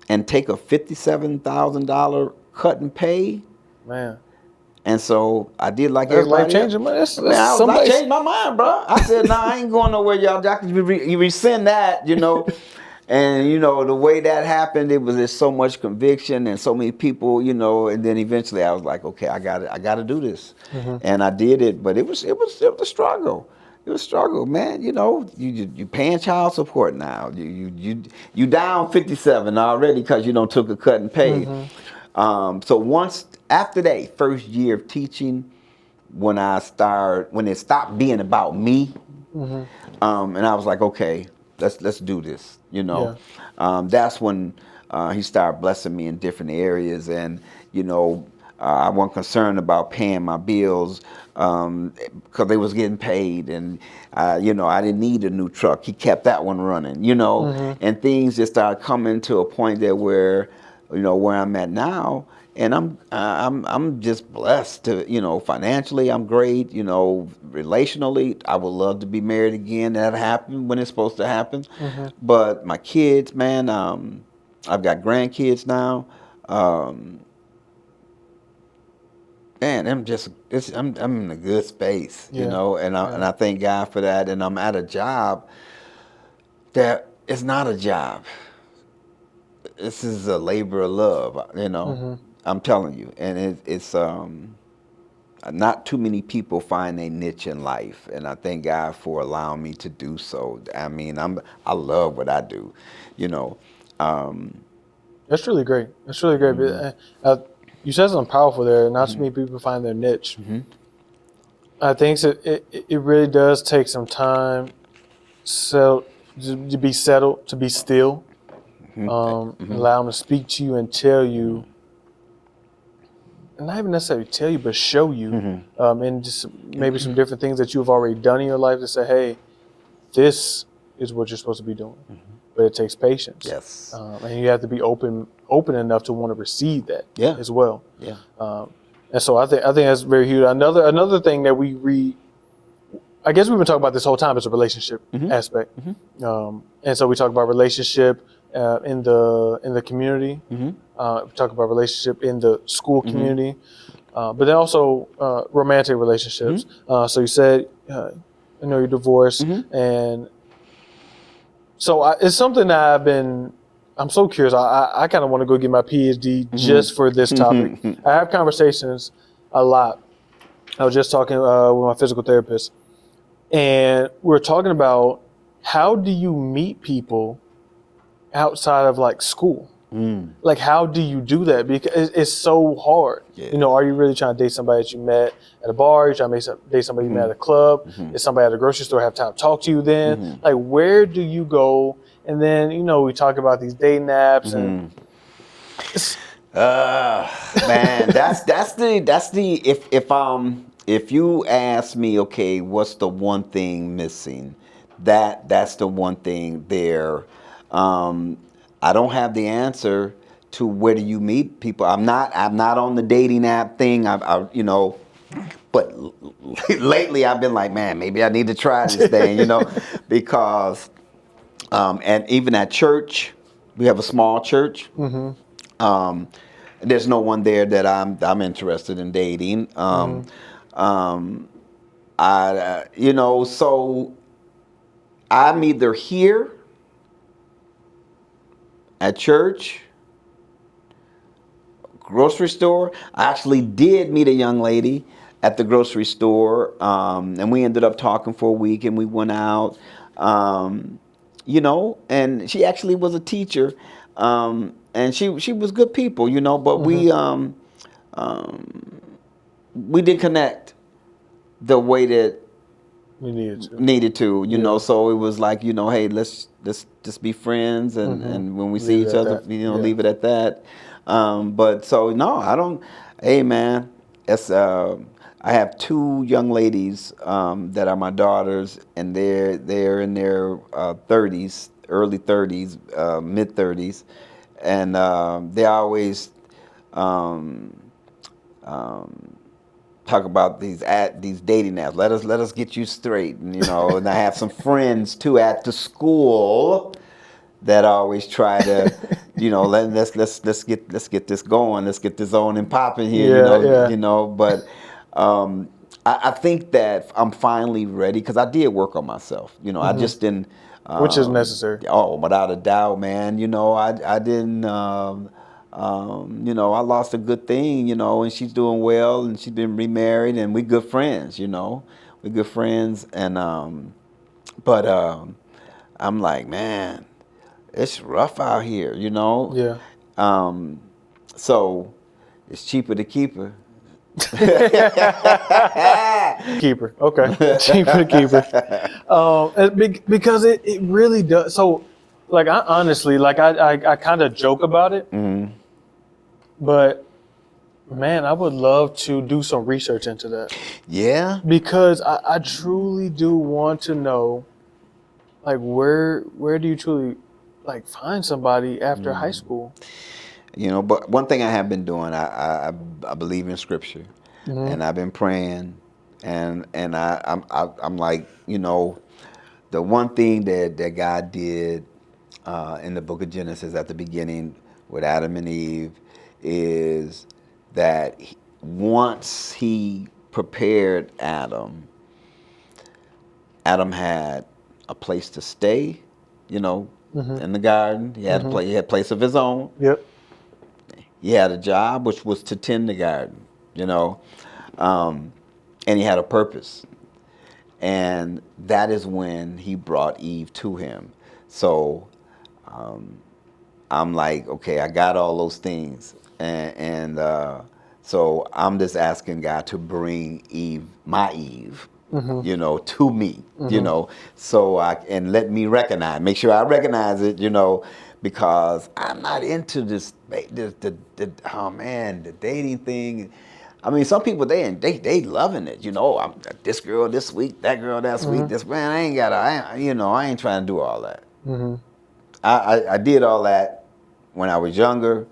and take a $57,000 cut in pay. Man. And so I did like That's everybody else. life-changing, man. Man, I changed my mind, bro. I said, nah, I ain't going nowhere, y'all. You rescind that, you know. And, you know, the way that happened, it was just so much conviction and so many people, you know. And then eventually I was like, okay, I got to do this. And I did it, but it was a struggle. It was a struggle, man. You know, you paying child support now. You down 57 already because you don't took a cut and pay. So once after that first year of teaching, when it stopped being about me, and I was like, okay, let's do this. You know, that's when he started blessing me in different areas, and you know, I wasn't concerned about paying my bills because they was getting paid, and you know, I didn't need a new truck. He kept that one running, you know, and things just started coming to a point there where, you know, where I'm at now. And I'm just blessed to, you know, financially I'm great, you know, relationally I would love to be married again. That happened when it's supposed to happen. But my kids, man, I've got grandkids now. Man, I'm in a good space, you know, and I thank God for that. And I'm at a job that is not a job. This is a labor of love, you know. I'm telling you, and it's not too many people find a niche in life, and I thank God for allowing me to do so. I mean, I love what I do, you know. That's really great. That's really great. You said something powerful there. Not too many people find their niche. I think it really does take some time to be settled, to be still, allow them to speak to you and tell you, and not even necessarily tell you, but show you, and just maybe some different things that you've already done in your life to say, hey, this is what you're supposed to be doing. But it takes patience. Yes. And you have to be open enough to want to receive that as well. Yeah. And so I think that's very huge. Another thing that I guess we've been talking about this whole time is a relationship aspect. And so we talk about relationship in the community. We talk about relationship in the school community, but then also romantic relationships. So you said, you're divorced, and so it's something that I'm so curious. I kind of want to go get my PhD just for this topic. I have conversations a lot. I was just talking with my physical therapist, and we're talking about how do you meet people outside of like school? Like, how do you do that? Because it's so hard. Yeah. Are you really trying to date somebody that you met at a bar? Are you trying to date somebody you met at a club? Is somebody at a grocery store have time to talk to you then? Like, where do you go? And then, we talk about these dating apps and man, if you ask me, okay, what's the one thing missing? That's the one thing there. I don't have the answer to where do you meet people. I'm not on the dating app thing. But lately I've been like, man, maybe I need to try this thing, because and even at church, we have a small church. There's no one there that I'm interested in dating. So I'm either here at church, grocery store. I actually did meet a young lady at the grocery store, and we ended up talking for a week, and we went out, and she actually was a teacher, and she was good people, but we did connect the way that we needed to, so it was like, hey, let's just be friends, and when we see each other, leave it at that. But so no, I don't. Hey, man, it's I have two young ladies that are my daughters, and they're in their 30s, early 30s, mid 30s, and they always talk about these dating apps. Let us get you straight, and I have some friends too at the school that always try to, let's get this going, let's get this on and popping here, But I think that I'm finally ready because I did work on myself. I just didn't. Which is necessary. Oh, without a doubt, man. I didn't. I lost a good thing, and she's doing well, and she's been remarried, and we good friends, we good friends, and but I'm like, man, it's rough out here, Yeah. So it's cheaper to keep her. Keeper. Okay. Cheaper to keeper. Because it really does. So, like, I honestly, like, I kind of joke about it, but man, I would love to do some research into that. Yeah. Because I truly do want to know, like, where do you truly, like, find somebody after high school? But one thing I have been doing, I believe in scripture, and I've been praying, and I'm like, the one thing that God did in the book of Genesis at the beginning with Adam and Eve is that once he prepared Adam had a place to stay, in the garden. He had he had a place of his own. Yep. He had a job, which was to tend the garden, and he had a purpose. And that is when he brought Eve to him. So I'm like, okay, I got all those things. And so I'm just asking God to bring Eve, my Eve, to me, so and let me make sure I recognize it, because I'm not into oh man, the dating thing. I mean, some people they loving it, I'm this girl this week, that girl that week, this man. I ain't trying to do all that. I did all that when I was younger,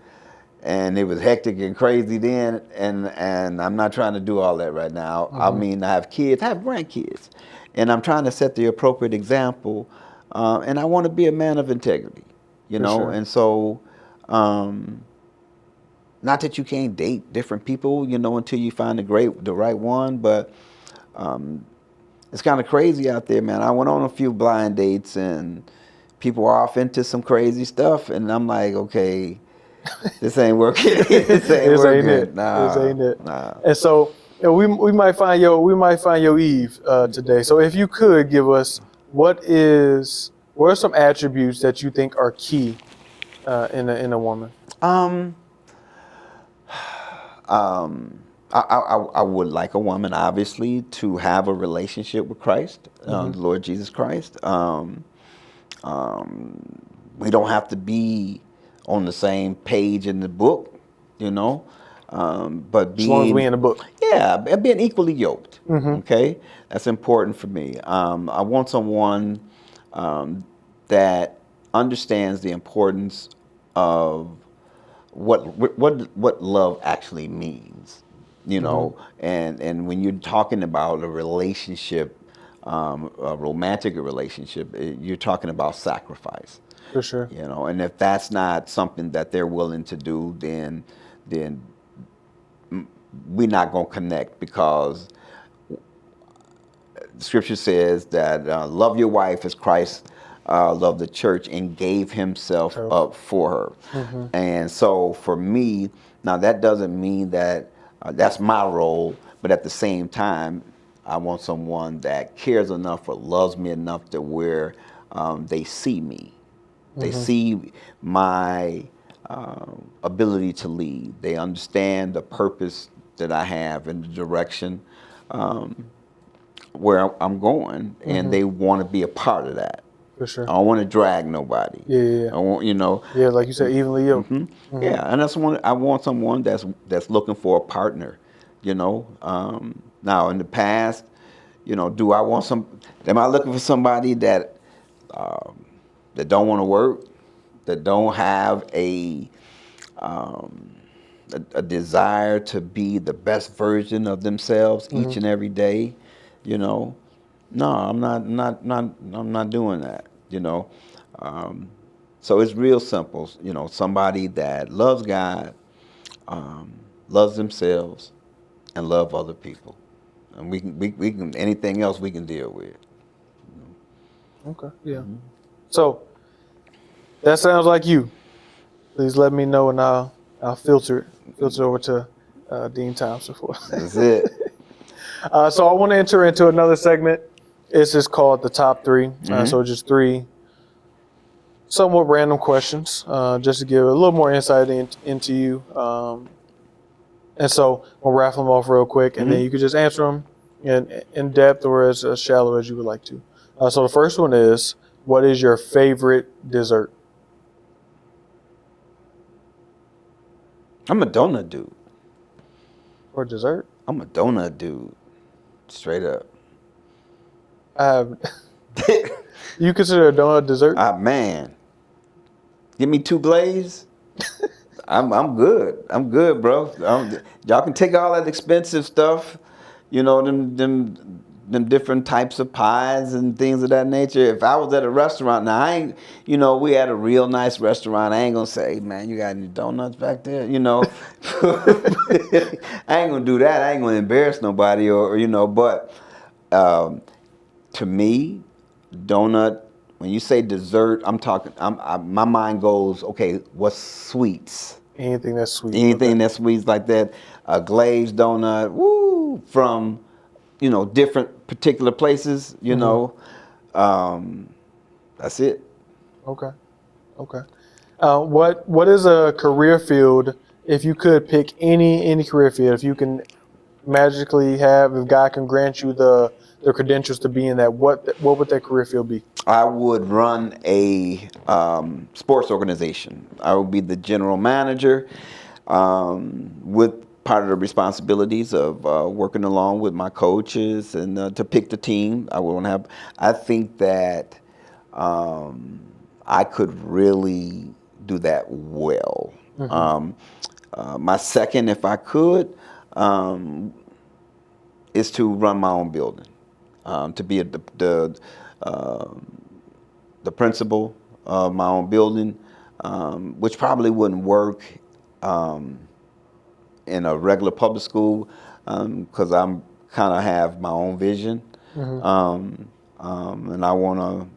and it was hectic and crazy then, and I'm not trying to do all that right now. I mean, I have kids, I have grandkids, and I'm trying to set the appropriate example, and I want to be a man of integrity, Sure. and so, not that you can't date different people, until you find the right one, but it's kind of crazy out there, man. I went on a few blind dates, and people are off into some crazy stuff, and I'm like, okay, this ain't working. This ain't working. It. Nah, This ain't it. nah. And so we might find your Eve today. So if you could give us what are some attributes that you think are key in a woman? I would like a woman, obviously, to have a relationship with Christ, the Lord Jesus Christ. We don't have to be on the same page in the book, but As long as we in the book. Yeah, being equally yoked. Okay, that's important for me. I want someone that understands the importance of what love actually means, and when you're talking about a relationship, a romantic relationship, you're talking about sacrifice. For sure. And if that's not something that they're willing to do, then we're not going to connect, because Scripture says that love your wife as Christ loved the church and gave himself up for her. And so for me, now that doesn't mean that that's my role, but at the same time, I want someone that cares enough or loves me enough to where they see me. They see my ability to lead. They understand the purpose that I have and the direction where I'm going, and they want to be a part of that. For sure. I don't want to drag nobody. Yeah. I want, Yeah, like you said, evenly yoked. Yeah, and I want someone that's looking for a partner. Now in the past, do I want am I looking for somebody that don't want to work, that don't have a desire to be the best version of themselves each and every day? No, I'm not doing that. So it's real simple. Somebody that loves God, loves themselves, and love other people, and we can anything else we can deal with. Okay. Yeah. So that sounds like you. Please let me know, and I'll filter it over to Dean Thompson for. That's it. So I want to enter into another segment. It's just called the top three. So just three somewhat random questions, just to give a little more insight into you. And so we'll raffle them off real quick, and then you can just answer them in depth or as shallow as you would like to. So the first one is, what is your favorite dessert? I'm a donut dude. For dessert? I'm a donut dude. Straight up. You consider a donut dessert? Man. Give me 2 glazed. I'm good. I'm good, bro. Y'all can take all that expensive stuff, them different types of pies and things of that nature. If I was at a restaurant, now I ain't, we had a real nice restaurant. I ain't gonna say, hey, man, you got any donuts back there? I ain't gonna do that. I ain't gonna embarrass nobody, but to me, donut. When you say dessert, I'm talking. My mind goes, okay, what's sweets? Anything that's sweet. Anything that's sweet like that. A glazed donut, woo, from different particular places, that's it. Okay. Okay. What is a career field? If you could pick any career field, if you can magically if God can grant you the credentials to be in that, what would that career field be? I would run a sports organization. I would be the general manager, with part of the responsibilities of working along with my coaches and to pick the team. I think that I could really do that well. My second, if I could, is to run my own building, to be the principal of my own building, which probably wouldn't work in a regular public school, because I'm kind of have my own vision, and I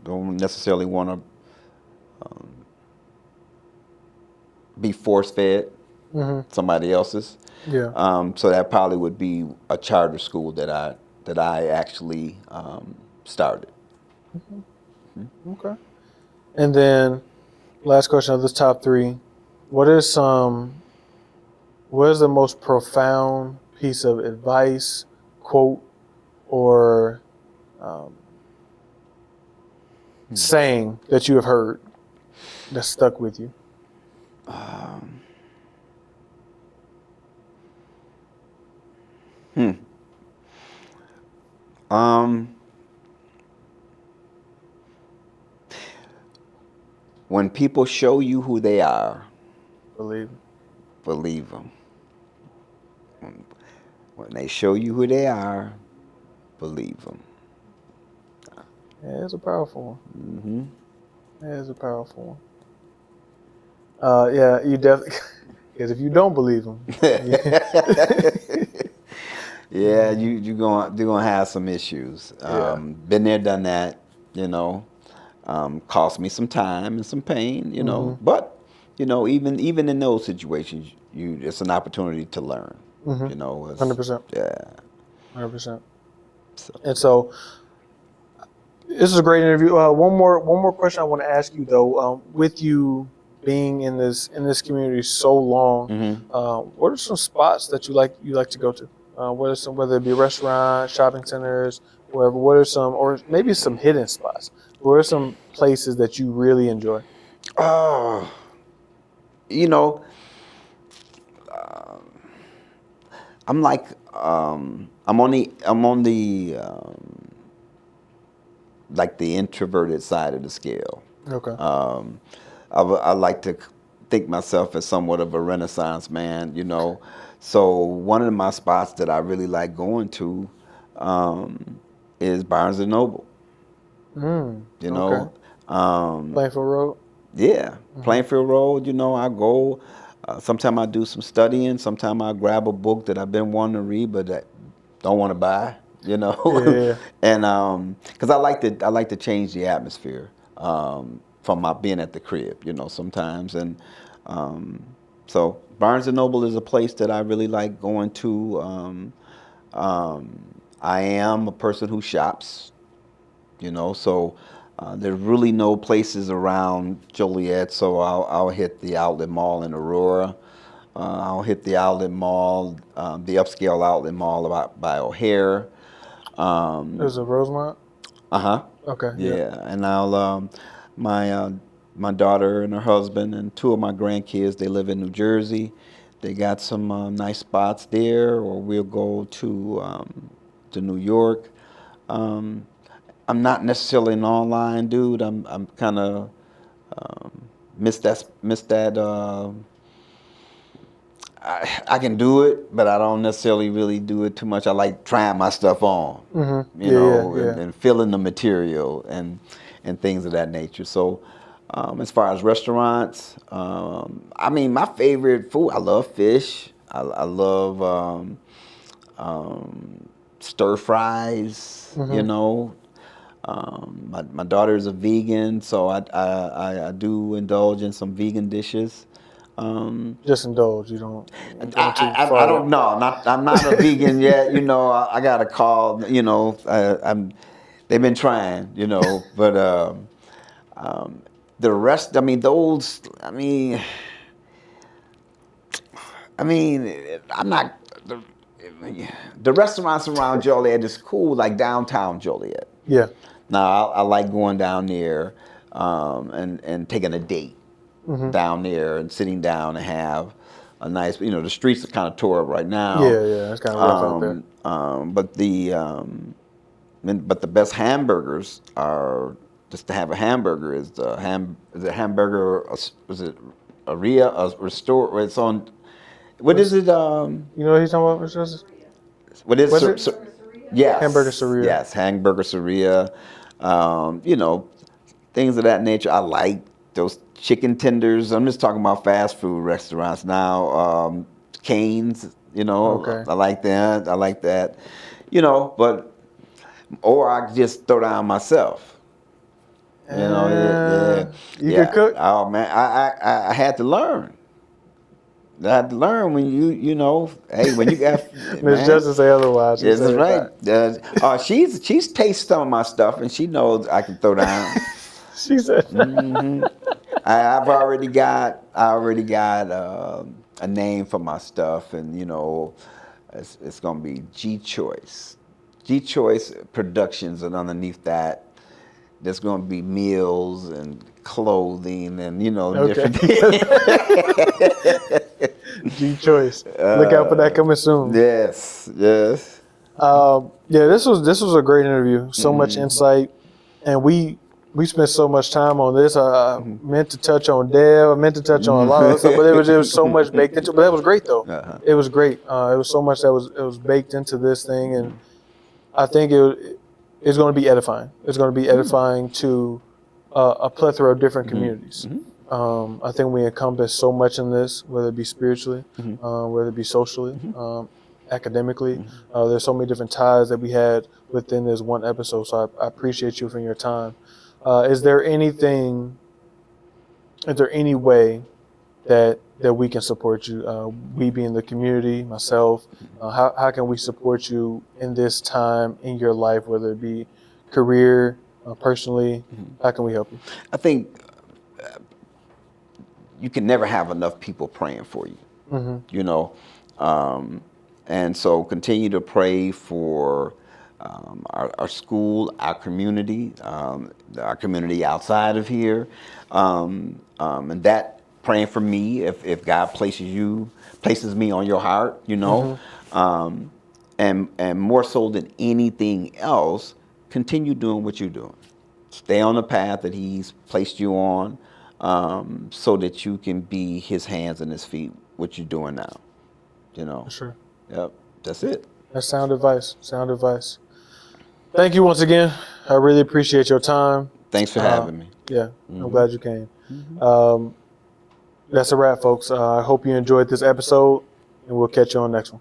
don't necessarily want to be force fed somebody else's. Yeah. So that probably would be a charter school that I actually started. Okay. And then last question of this top three: what is the most profound piece of advice, quote, or saying that you have heard that stuck with you? When people show you who they are, Believe. believe them. When they show you who they are, believe them. Yeah, it's a powerful one. Yeah, it's a powerful one. Yeah, you definitely. Because if you don't believe them, Yeah, you're gonna have some issues. Yeah. Been there, done that. You know, cost me some time and some pain. But even in those situations, it's an opportunity to learn. 100%, Yeah. 100%. So, And so, this is a great interview. One more question I want to ask you though. With you being in this community so long, what are some spots that you like to go to? What are some, whether it be restaurants, shopping centers, wherever? What are some, or maybe some hidden spots? What are some places that you really enjoy? oh, you know, I'm like, I'm on the like the introverted side of the scale. Okay. I like to think myself as somewhat of a Renaissance man. So one of my spots that I really like going to is Barnes and Noble. You Okay. know, Plainfield Road. yeah, Plainfield Road. I go. Sometimes I do some studying. Sometimes I grab a book that I've been wanting to read, but that don't want to buy. Yeah. And because I like to change the atmosphere from my being at the crib. Sometimes, and so Barnes and Noble is a place that I really like going to. I am a person who shops. So there's really no places around Joliet, so I'll hit the outlet mall in Aurora. I'll hit the outlet mall, the upscale outlet mall by O'Hare. There's a Rosemont. Uh-huh. Okay. Yeah. Yeah, and my daughter and her husband and two of my grandkids, they live in New Jersey. They got some nice spots there, or we'll go to New York. I'm not necessarily an online dude. I'm kind of miss that. I can do it, but I don't necessarily really do it too much. I like trying my stuff on, Yeah. and feeling the material and things of that nature. So, as far as restaurants, my favorite food. I love fish. I love stir fries. My daughter is a vegan, so I do indulge in some vegan dishes. Just indulge. You don't. I don't know. I'm not a vegan yet. You know, I got a call. You know, they've been trying. You know, but the rest. I mean, those. I mean, I'm not. The restaurants around Joliet is cool, like downtown Joliet. Yeah. Now, I like going down there and taking a date down there and sitting down and have a nice, the streets are kind of tore up right now. Yeah, it's kind of rough out there. But the best hamburgers are, just to have a hamburger is is it hamburger, is it a restore, it's on, what is it? You know what he's talking about, Mr. Justice? What is What's it? yes. Hamburger Saria. Yes, hamburger Saria. Things of that nature. I like those chicken tenders. I'm just talking about fast food restaurants now. Canes, Okay. I like that. I like that. But or I could just throw down myself. You could cook? Oh man, I had to learn. I had to learn when hey, when you got Miss Justice say otherwise. Yes, that's right. She's tasted some of my stuff, and she knows I can throw down. She said. I already got a name for my stuff, and it's gonna be G Choice Productions, and underneath that, there's gonna be meals and clothing and different things. G Choice. Look out for that coming soon. Yes. This was a great interview. So much insight, and we spent so much time on this. I meant to touch on Dev. I meant to touch on a lot of stuff, but there was so much baked into it. But that was great, though. It was great. It was so much that was baked into this thing, and I think it's going to be edifying. It's going to be edifying to a plethora of different communities. I think we encompass so much in this, whether it be spiritually, whether it be socially, academically. There's so many different ties that we had within this one episode. So I appreciate you for your time. Is there any way that we can support you? We being the community, myself, how can we support you in this time in your life, whether it be career, personally? How can we help you? I think you can never have enough people praying for you, and so continue to pray for our school, our community outside of here, and that praying for me if God places me on your heart, and more so than anything else, continue doing what you're doing. Stay on the path that He's placed you on, so that you can be His hands and His feet. What you're doing now, Sure. Yep, that's it. That's sound advice. Sound advice. Thank you once again. I really appreciate your time. Thanks for having me. Yeah, I'm glad you came. That's a wrap, folks. I hope you enjoyed this episode, and we'll catch you on the next one.